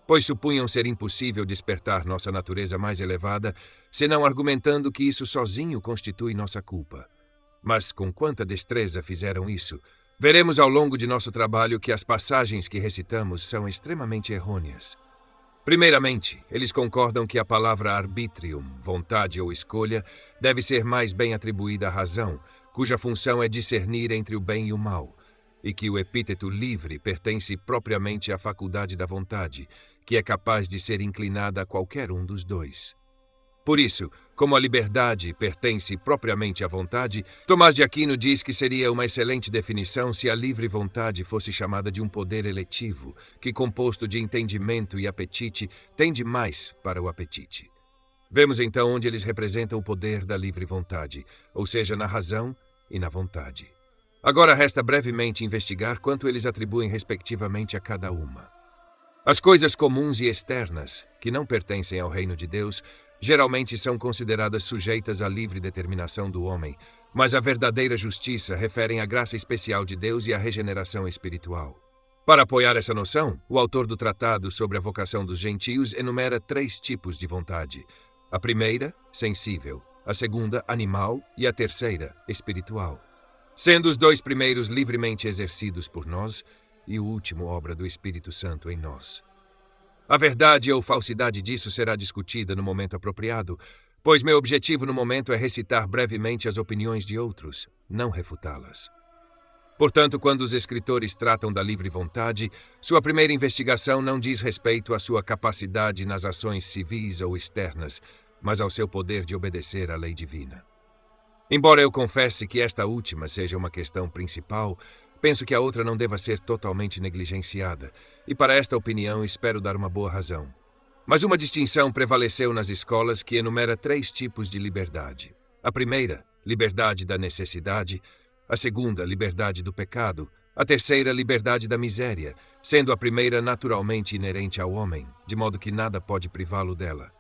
pois supunham ser impossível despertar nossa natureza mais elevada, senão argumentando que isso sozinho constitui nossa culpa. Mas com quanta destreza fizeram isso, veremos ao longo de nosso trabalho que as passagens que recitamos são extremamente errôneas. Primeiramente, eles concordam que a palavra arbitrium, vontade ou escolha, deve ser mais bem atribuída à razão, cuja função é discernir entre o bem e o mal, e que o epíteto livre pertence propriamente à faculdade da vontade, que é capaz de ser inclinada a qualquer um dos dois. Por isso, como a liberdade pertence propriamente à vontade, Tomás de Aquino diz que seria uma excelente definição se a livre vontade fosse chamada de um poder eletivo, que, composto de entendimento e apetite, tende mais para o apetite. Vemos então onde eles representam o poder da livre vontade, ou seja, na razão e na vontade. Agora resta brevemente investigar quanto eles atribuem respectivamente a cada uma. As coisas comuns e externas, que não pertencem ao reino de Deus, geralmente são consideradas sujeitas à livre determinação do homem, mas a verdadeira justiça referem à graça especial de Deus e à regeneração espiritual. Para apoiar essa noção, o autor do Tratado sobre a Vocação dos Gentios enumera 3 tipos de vontade. A primeira, sensível, a segunda, animal e a terceira, espiritual. Sendo os 2 primeiros livremente exercidos por nós e o último obra do Espírito Santo em nós. A verdade ou falsidade disso será discutida no momento apropriado, pois meu objetivo no momento é recitar brevemente as opiniões de outros, não refutá-las. Portanto, quando os escritores tratam da livre vontade, sua primeira investigação não diz respeito à sua capacidade nas ações civis ou externas, mas ao seu poder de obedecer à lei divina. Embora eu confesse que esta última seja uma questão principal, penso que a outra não deva ser totalmente negligenciada, e para esta opinião espero dar uma boa razão. Mas uma distinção prevaleceu nas escolas que enumera 3 tipos de liberdade. A primeira, liberdade da necessidade; a segunda, liberdade do pecado; a terceira, liberdade da miséria, sendo a primeira naturalmente inerente ao homem, de modo que nada pode privá-lo dela.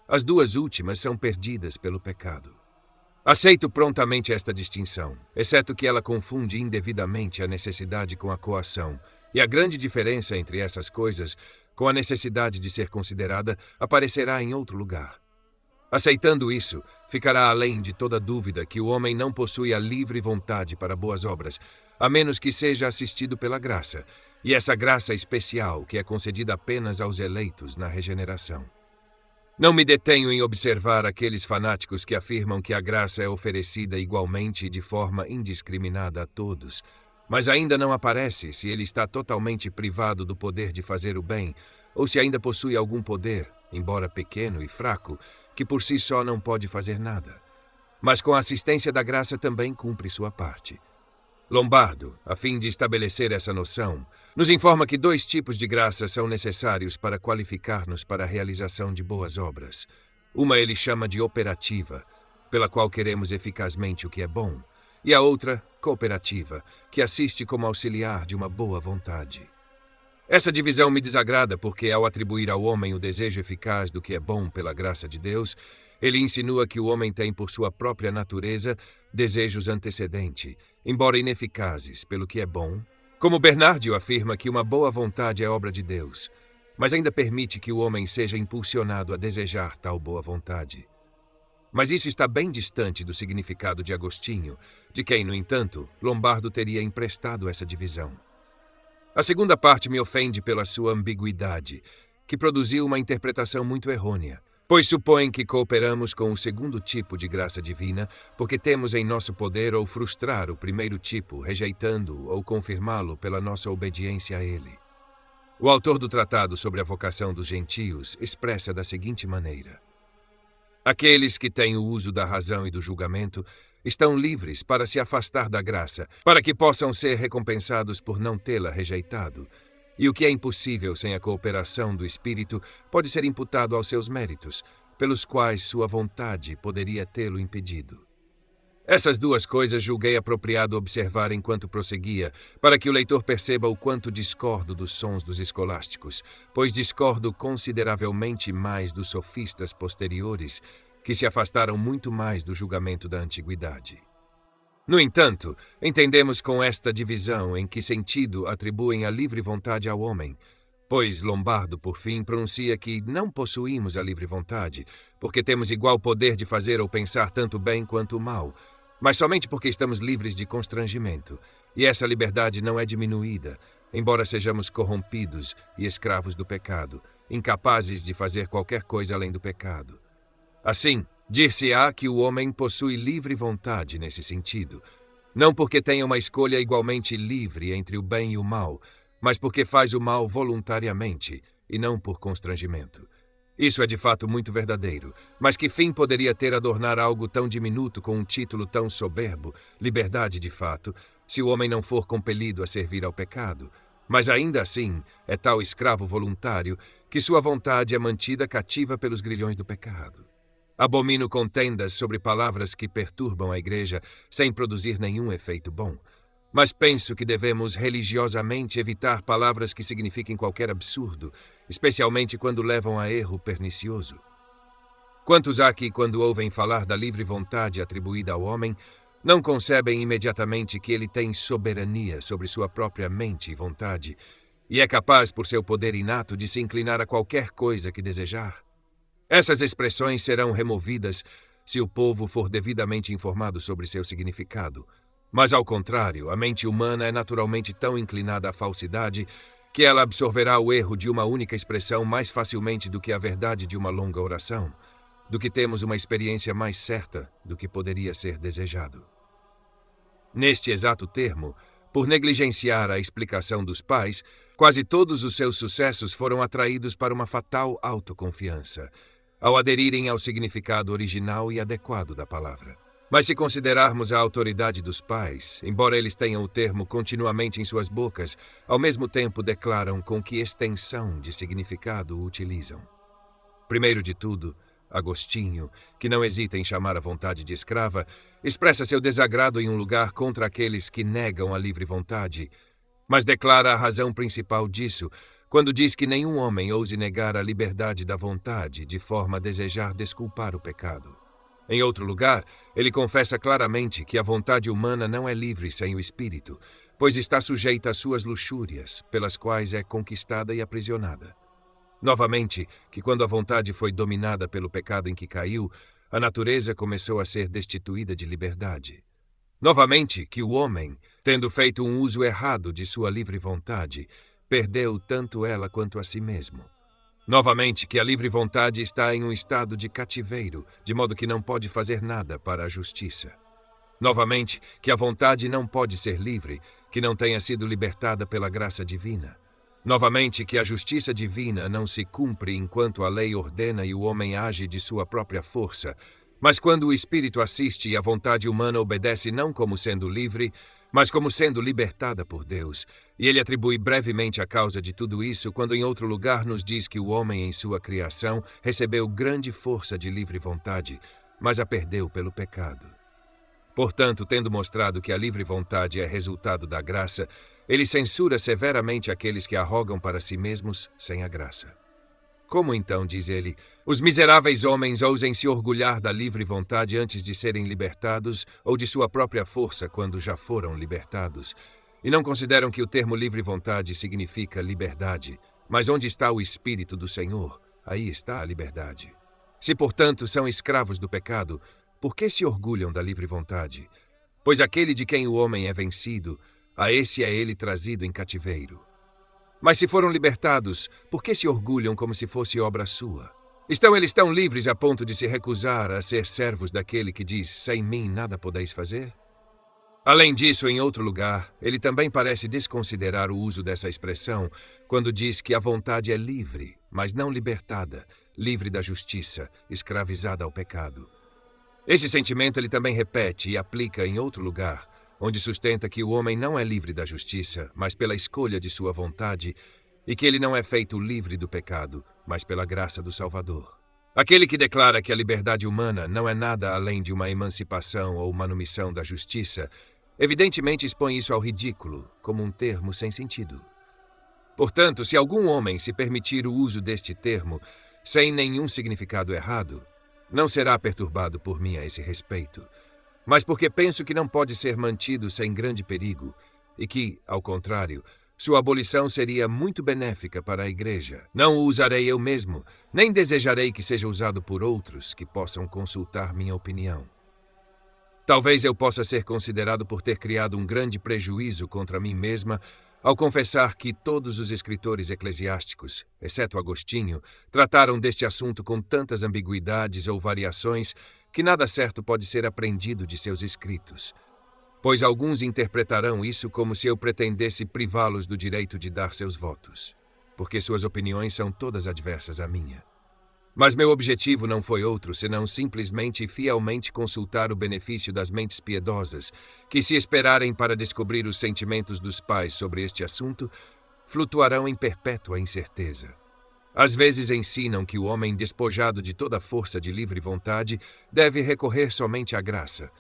As 2 últimas são perdidas pelo pecado. Aceito prontamente esta distinção, exceto que ela confunde indevidamente a necessidade com a coação, e a grande diferença entre essas coisas, com a necessidade de ser considerada, aparecerá em outro lugar. Aceitando isso, ficará além de toda dúvida que o homem não possui a livre vontade para boas obras, a menos que seja assistido pela graça, e essa graça especial que é concedida apenas aos eleitos na regeneração. Não me detenho em observar aqueles fanáticos que afirmam que a graça é oferecida igualmente e de forma indiscriminada a todos, mas ainda não aparece se ele está totalmente privado do poder de fazer o bem, ou se ainda possui algum poder, embora pequeno e fraco, que por si só não pode fazer nada. Mas com a assistência da graça também cumpre sua parte. Lombardo, a fim de estabelecer essa noção, nos informa que 2 tipos de graça são necessários para qualificar-nos para a realização de boas obras. Uma ele chama de operativa, pela qual queremos eficazmente o que é bom, e a outra, cooperativa, que assiste como auxiliar de uma boa vontade. Essa divisão me desagrada porque, ao atribuir ao homem o desejo eficaz do que é bom pela graça de Deus, ele insinua que o homem tem por sua própria natureza desejos antecedentes, embora ineficazes pelo que é bom, como Bernardio afirma que uma boa vontade é obra de Deus, mas ainda permite que o homem seja impulsionado a desejar tal boa vontade. Mas isso está bem distante do significado de Agostinho, de quem, no entanto, Lombardo teria emprestado essa divisão. A segunda parte me ofende pela sua ambiguidade, que produziu uma interpretação muito errônea, pois supõe que cooperamos com o segundo tipo de graça divina porque temos em nosso poder ou frustrar o primeiro tipo, rejeitando-o ou confirmá-lo pela nossa obediência a ele. O autor do Tratado sobre a Vocação dos Gentios expressa da seguinte maneira: aqueles que têm o uso da razão e do julgamento estão livres para se afastar da graça, para que possam ser recompensados por não tê-la rejeitado. E o que é impossível sem a cooperação do Espírito pode ser imputado aos seus méritos, pelos quais sua vontade poderia tê-lo impedido. Essas duas coisas julguei apropriado observar enquanto prosseguia, para que o leitor perceba o quanto discordo dos sons dos escolásticos, pois discordo consideravelmente mais dos sofistas posteriores, que se afastaram muito mais do julgamento da antiguidade. No entanto, entendemos com esta divisão em que sentido atribuem a livre vontade ao homem, pois Lombardo, por fim, pronuncia que não possuímos a livre vontade, porque temos igual poder de fazer ou pensar tanto bem quanto o mal, mas somente porque estamos livres de constrangimento, e essa liberdade não é diminuída, embora sejamos corrompidos e escravos do pecado, incapazes de fazer qualquer coisa além do pecado. Assim, dir-se-á que o homem possui livre vontade nesse sentido, não porque tenha uma escolha igualmente livre entre o bem e o mal, mas porque faz o mal voluntariamente e não por constrangimento. Isso é de fato muito verdadeiro, mas que fim poderia ter adornar algo tão diminuto com um título tão soberbo, liberdade de fato, se o homem não for compelido a servir ao pecado? Mas ainda assim é tal escravo voluntário que sua vontade é mantida cativa pelos grilhões do pecado. Abomino contendas sobre palavras que perturbam a igreja sem produzir nenhum efeito bom. Mas penso que devemos religiosamente evitar palavras que signifiquem qualquer absurdo, especialmente quando levam a erro pernicioso. Quantos há que, quando ouvem falar da livre vontade atribuída ao homem, não concebem imediatamente que ele tem soberania sobre sua própria mente e vontade, e é capaz, por seu poder inato, de se inclinar a qualquer coisa que desejar? Essas expressões serão removidas se o povo for devidamente informado sobre seu significado. Mas, ao contrário, a mente humana é naturalmente tão inclinada à falsidade que ela absorverá o erro de uma única expressão mais facilmente do que a verdade de uma longa oração, do que temos uma experiência mais certa do que poderia ser desejado. Neste exato termo, por negligenciar a explicação dos pais, quase todos os seus sucessos foram atraídos para uma fatal autoconfiança, ao aderirem ao significado original e adequado da palavra. Mas se considerarmos a autoridade dos pais, embora eles tenham o termo continuamente em suas bocas, ao mesmo tempo declaram com que extensão de significado o utilizam. Primeiro de tudo, Agostinho, que não hesita em chamar a vontade de escrava, expressa seu desagrado em um lugar contra aqueles que negam a livre vontade, mas declara a razão principal disso, quando diz que nenhum homem ouse negar a liberdade da vontade de forma a desejar desculpar o pecado. Em outro lugar, ele confessa claramente que a vontade humana não é livre sem o espírito, pois está sujeita às suas luxúrias, pelas quais é conquistada e aprisionada. Novamente, que quando a vontade foi dominada pelo pecado em que caiu, a natureza começou a ser destituída de liberdade. Novamente, que o homem, tendo feito um uso errado de sua livre vontade, perdeu tanto ela quanto a si mesmo. Novamente, que a livre vontade está em um estado de cativeiro, de modo que não pode fazer nada para a justiça. Novamente, que a vontade não pode ser livre, que não tenha sido libertada pela graça divina. Novamente, que a justiça divina não se cumpre enquanto a lei ordena e o homem age de sua própria força, mas quando o Espírito assiste e a vontade humana obedece não como sendo livre, mas como sendo libertada por Deus, e ele atribui brevemente a causa de tudo isso quando em outro lugar nos diz que o homem em sua criação recebeu grande força de livre vontade, mas a perdeu pelo pecado. Portanto, tendo mostrado que a livre vontade é resultado da graça, ele censura severamente aqueles que arrogam para si mesmos sem a graça. Como então, diz ele, os miseráveis homens ousem se orgulhar da livre vontade antes de serem libertados ou de sua própria força quando já foram libertados, e não consideram que o termo livre vontade significa liberdade, mas onde está o Espírito do Senhor, aí está a liberdade. Se, portanto, são escravos do pecado, por que se orgulham da livre vontade? Pois aquele de quem o homem é vencido, a esse é ele trazido em cativeiro. Mas se foram libertados, por que se orgulham como se fosse obra sua? Eles tão livres a ponto de se recusar a ser servos daquele que diz, sem mim nada podeis fazer? Além disso, em outro lugar, ele também parece desconsiderar o uso dessa expressão quando diz que a vontade é livre, mas não libertada, livre da justiça, escravizada ao pecado. Esse sentimento ele também repete e aplica em outro lugar, onde sustenta que o homem não é livre da justiça, mas pela escolha de sua vontade, e que ele não é feito livre do pecado, mas pela graça do Salvador. Aquele que declara que a liberdade humana não é nada além de uma emancipação ou manumissão da justiça, evidentemente expõe isso ao ridículo, como um termo sem sentido. Portanto, se algum homem se permitir o uso deste termo sem nenhum significado errado, não será perturbado por mim a esse respeito, mas porque penso que não pode ser mantido sem grande perigo e que, ao contrário, sua abolição seria muito benéfica para a Igreja. Não o usarei eu mesmo, nem desejarei que seja usado por outros que possam consultar minha opinião. Talvez eu possa ser considerado por ter criado um grande prejuízo contra mim mesma ao confessar que todos os escritores eclesiásticos, exceto Agostinho, trataram deste assunto com tantas ambiguidades ou variações que nada certo pode ser aprendido de seus escritos, pois alguns interpretarão isso como se eu pretendesse privá-los do direito de dar seus votos, porque suas opiniões são todas adversas à minha. Mas meu objetivo não foi outro senão simplesmente e fielmente consultar o benefício das mentes piedosas, que, se esperarem para descobrir os sentimentos dos pais sobre este assunto, flutuarão em perpétua incerteza. Às vezes ensinam que o homem despojado de toda a força de livre vontade deve recorrer somente à graça.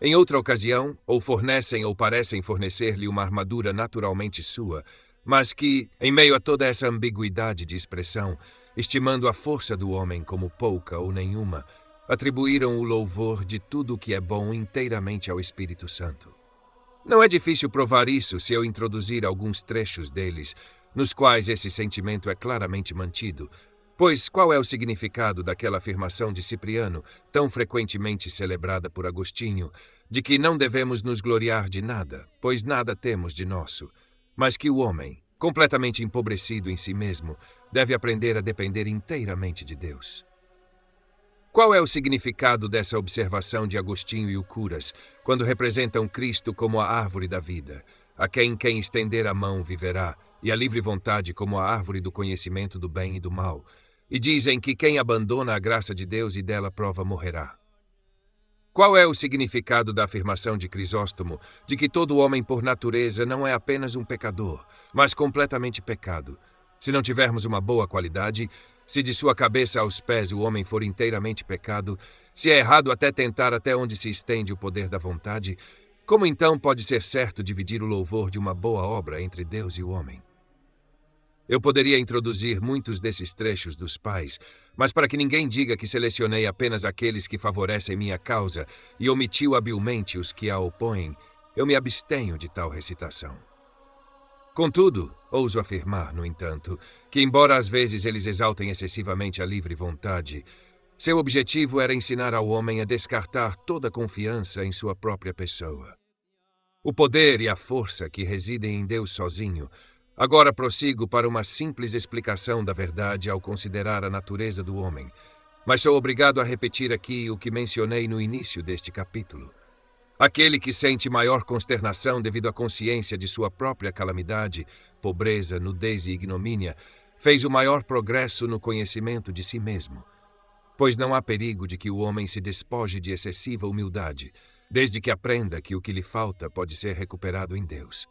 Em outra ocasião, ou fornecem ou parecem fornecer-lhe uma armadura naturalmente sua, mas que, em meio a toda essa ambiguidade de expressão, estimando a força do homem como pouca ou nenhuma, atribuíram o louvor de tudo o que é bom inteiramente ao Espírito Santo. Não é difícil provar isso se eu introduzir alguns trechos deles, nos quais esse sentimento é claramente mantido, pois qual é o significado daquela afirmação de Cipriano, tão frequentemente celebrada por Agostinho, de que não devemos nos gloriar de nada, pois nada temos de nosso, mas que o homem, completamente empobrecido em si mesmo, deve aprender a depender inteiramente de Deus? Qual é o significado dessa observação de Agostinho e o Curas, quando representam Cristo como a árvore da vida, a quem estender a mão viverá, e a livre vontade como a árvore do conhecimento do bem e do mal, e dizem que quem abandona a graça de Deus e dela prova morrerá? Qual é o significado da afirmação de Crisóstomo de que todo homem por natureza não é apenas um pecador, mas completamente pecado? Se não tivermos uma boa qualidade, se de sua cabeça aos pés o homem for inteiramente pecado, se é errado até tentar até onde se estende o poder da vontade, como então pode ser certo dividir o louvor de uma boa obra entre Deus e o homem? Eu poderia introduzir muitos desses trechos dos pais, mas para que ninguém diga que selecionei apenas aqueles que favorecem minha causa e omitiu habilmente os que a opõem, eu me abstenho de tal recitação. Contudo, ouso afirmar, no entanto, que embora às vezes eles exaltem excessivamente a livre vontade, seu objetivo era ensinar ao homem a descartar toda confiança em sua própria pessoa. O poder e a força que residem em Deus sozinho. Agora prossigo para uma simples explicação da verdade ao considerar a natureza do homem, mas sou obrigado a repetir aqui o que mencionei no início deste capítulo. Aquele que sente maior consternação devido à consciência de sua própria calamidade, pobreza, nudez e ignomínia, fez o maior progresso no conhecimento de si mesmo, pois não há perigo de que o homem se despoje de excessiva humildade, desde que aprenda que o que lhe falta pode ser recuperado em Deus.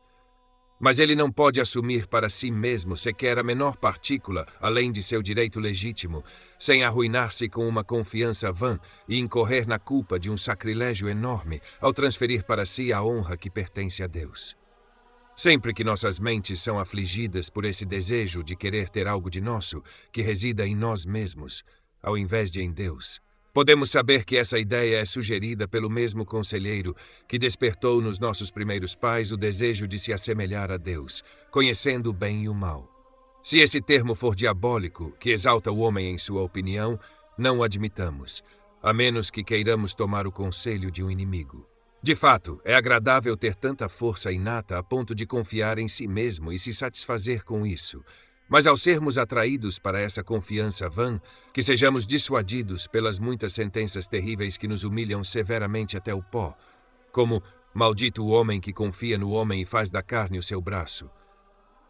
Mas ele não pode assumir para si mesmo sequer a menor partícula, além de seu direito legítimo, sem arruinar-se com uma confiança vã e incorrer na culpa de um sacrilégio enorme ao transferir para si a honra que pertence a Deus. Sempre que nossas mentes são afligidas por esse desejo de querer ter algo de nosso, que resida em nós mesmos, ao invés de em Deus, podemos saber que essa ideia é sugerida pelo mesmo conselheiro que despertou nos nossos primeiros pais o desejo de se assemelhar a Deus, conhecendo o bem e o mal. Se esse termo for diabólico, que exalta o homem em sua opinião, não o admitamos, a menos que queiramos tomar o conselho de um inimigo. De fato, é agradável ter tanta força inata a ponto de confiar em si mesmo e se satisfazer com isso. Mas ao sermos atraídos para essa confiança vã, que sejamos dissuadidos pelas muitas sentenças terríveis que nos humilham severamente até o pó, como maldito o homem que confia no homem e faz da carne o seu braço.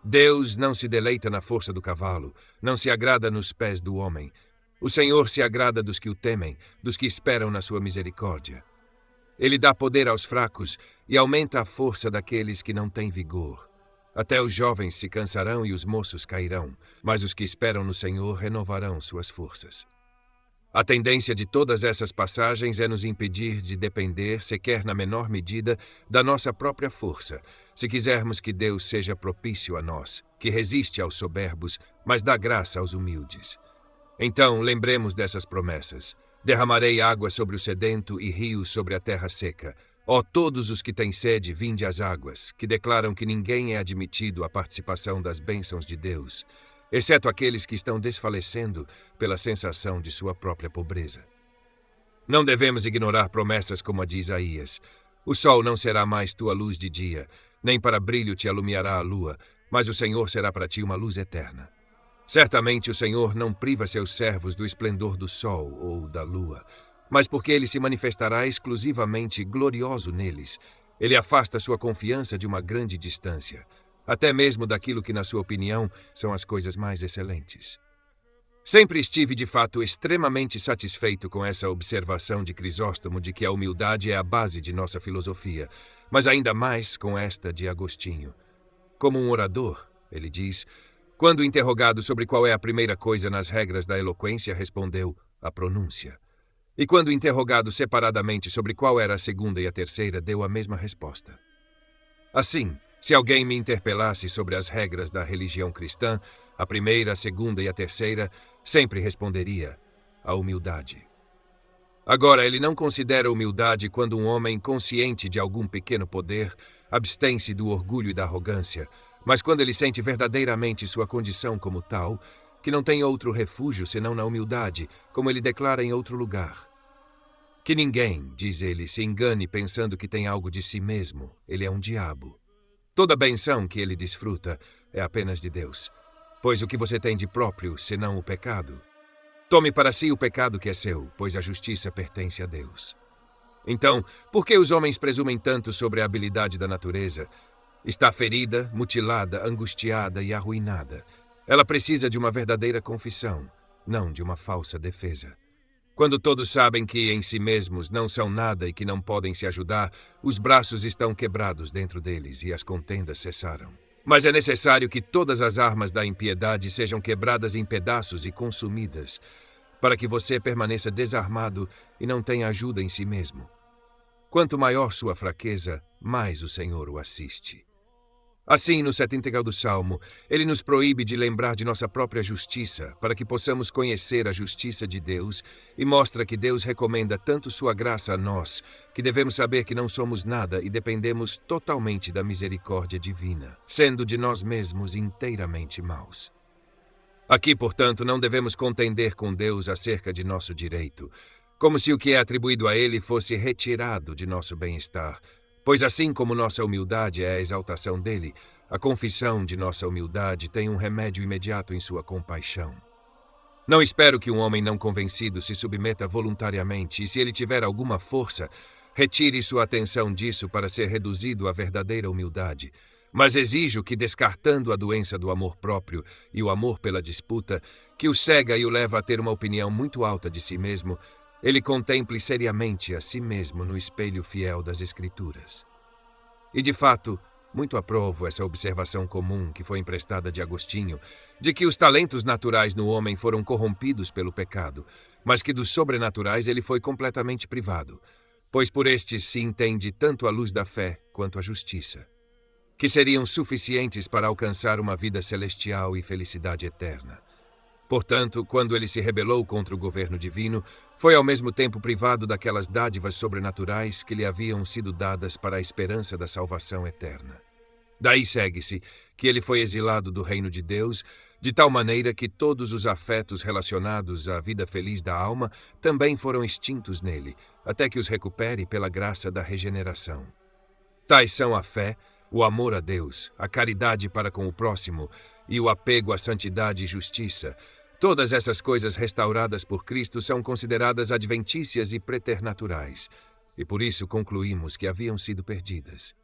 Deus não se deleita na força do cavalo, não se agrada nos pés do homem. O Senhor se agrada dos que o temem, dos que esperam na sua misericórdia. Ele dá poder aos fracos e aumenta a força daqueles que não têm vigor. Até os jovens se cansarão e os moços cairão, mas os que esperam no Senhor renovarão suas forças. A tendência de todas essas passagens é nos impedir de depender, sequer na menor medida, da nossa própria força, se quisermos que Deus seja propício a nós, que resiste aos soberbos, mas dá graça aos humildes. Então, lembremos dessas promessas. Derramarei água sobre o sedento e rios sobre a terra seca. Ó todos os que têm sede, vinde às águas, que declaram que ninguém é admitido à participação das bênçãos de Deus, exceto aqueles que estão desfalecendo pela sensação de sua própria pobreza. Não devemos ignorar promessas como a de Isaías. O sol não será mais tua luz de dia, nem para brilho te alumiará a lua, mas o Senhor será para ti uma luz eterna. Certamente o Senhor não priva seus servos do esplendor do sol ou da lua, mas porque ele se manifestará exclusivamente glorioso neles, ele afasta sua confiança de uma grande distância, até mesmo daquilo que, na sua opinião, são as coisas mais excelentes. Sempre estive, de fato, extremamente satisfeito com essa observação de Crisóstomo de que a humildade é a base de nossa filosofia, mas ainda mais com esta de Agostinho. Como um orador, ele diz, quando interrogado sobre qual é a primeira coisa nas regras da eloquência, respondeu, a pronúncia. E quando interrogado separadamente sobre qual era a segunda e a terceira, deu a mesma resposta. Assim, se alguém me interpelasse sobre as regras da religião cristã, a primeira, a segunda e a terceira, sempre responderia, a humildade. Agora, ele não considera humildade quando um homem consciente de algum pequeno poder abstém-se do orgulho e da arrogância, mas quando ele sente verdadeiramente sua condição como tal, que não tem outro refúgio senão na humildade, como ele declara em outro lugar. Que ninguém, diz ele, se engane pensando que tem algo de si mesmo. Ele é um diabo. Toda benção que ele desfruta é apenas de Deus. Pois o que você tem de próprio, senão o pecado? Tome para si o pecado que é seu, pois a justiça pertence a Deus. Então, por que os homens presumem tanto sobre a habilidade da natureza? Está ferida, mutilada, angustiada e arruinada. Ela precisa de uma verdadeira confissão, não de uma falsa defesa. Quando todos sabem que em si mesmos não são nada e que não podem se ajudar, os braços estão quebrados dentro deles e as contendas cessaram. Mas é necessário que todas as armas da impiedade sejam quebradas em pedaços e consumidas, para que você permaneça desarmado e não tenha ajuda em si mesmo. Quanto maior sua fraqueza, mais o Senhor o assiste. Assim, no 70 do Salmo, ele nos proíbe de lembrar de nossa própria justiça, para que possamos conhecer a justiça de Deus, e mostra que Deus recomenda tanto sua graça a nós, que devemos saber que não somos nada e dependemos totalmente da misericórdia divina, sendo de nós mesmos inteiramente maus. Aqui, portanto, não devemos contender com Deus acerca de nosso direito, como se o que é atribuído a ele fosse retirado de nosso bem-estar, pois assim como nossa humildade é a exaltação dele, a confissão de nossa humildade tem um remédio imediato em sua compaixão. Não espero que um homem não convencido se submeta voluntariamente e, se ele tiver alguma força, retire sua atenção disso para ser reduzido à verdadeira humildade, mas exijo que, descartando a doença do amor próprio e o amor pela disputa, que o cega e o leva a ter uma opinião muito alta de si mesmo, ele contemple seriamente a si mesmo no espelho fiel das Escrituras. E, de fato, muito aprovo essa observação comum que foi emprestada de Agostinho, de que os talentos naturais no homem foram corrompidos pelo pecado, mas que dos sobrenaturais ele foi completamente privado, pois por estes se entende tanto a luz da fé quanto a justiça, que seriam suficientes para alcançar uma vida celestial e felicidade eterna. Portanto, quando ele se rebelou contra o governo divino, foi ao mesmo tempo privado daquelas dádivas sobrenaturais que lhe haviam sido dadas para a esperança da salvação eterna. Daí segue-se que ele foi exilado do reino de Deus, de tal maneira que todos os afetos relacionados à vida feliz da alma também foram extintos nele, até que os recupere pela graça da regeneração. Tais são a fé, o amor a Deus, a caridade para com o próximo e o apego à santidade e justiça. Todas essas coisas restauradas por Cristo são consideradas adventícias e preternaturais, e por isso concluímos que haviam sido perdidas.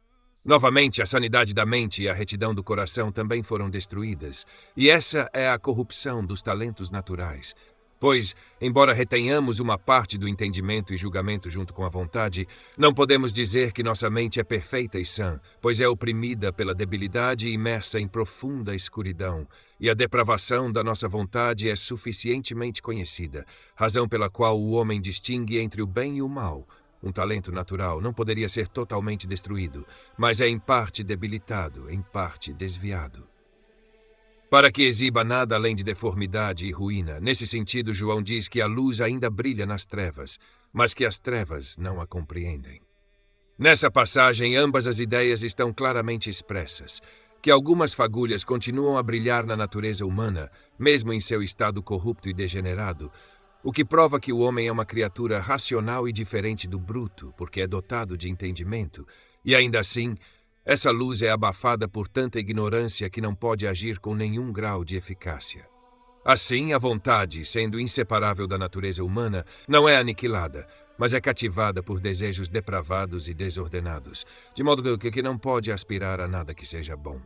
Novamente, a sanidade da mente e a retidão do coração também foram destruídas, e essa é a corrupção dos talentos naturais, Pois, embora retenhamos uma parte do entendimento e julgamento junto com a vontade, não podemos dizer que nossa mente é perfeita e sã, pois é oprimida pela debilidade e imersa em profunda escuridão, e a depravação da nossa vontade é suficientemente conhecida, razão pela qual o homem distingue entre o bem e o mal. Um talento natural não poderia ser totalmente destruído, mas é em parte debilitado, em parte desviado. Para que exiba nada além de deformidade e ruína, nesse sentido, João diz que a luz ainda brilha nas trevas, mas que as trevas não a compreendem. Nessa passagem, ambas as ideias estão claramente expressas, que algumas fagulhas continuam a brilhar na natureza humana, mesmo em seu estado corrupto e degenerado, o que prova que o homem é uma criatura racional e diferente do bruto, porque é dotado de entendimento, e ainda assim, essa luz é abafada por tanta ignorância que não pode agir com nenhum grau de eficácia. Assim, a vontade, sendo inseparável da natureza humana, não é aniquilada, mas é cativada por desejos depravados e desordenados, de modo que não pode aspirar a nada que seja bom.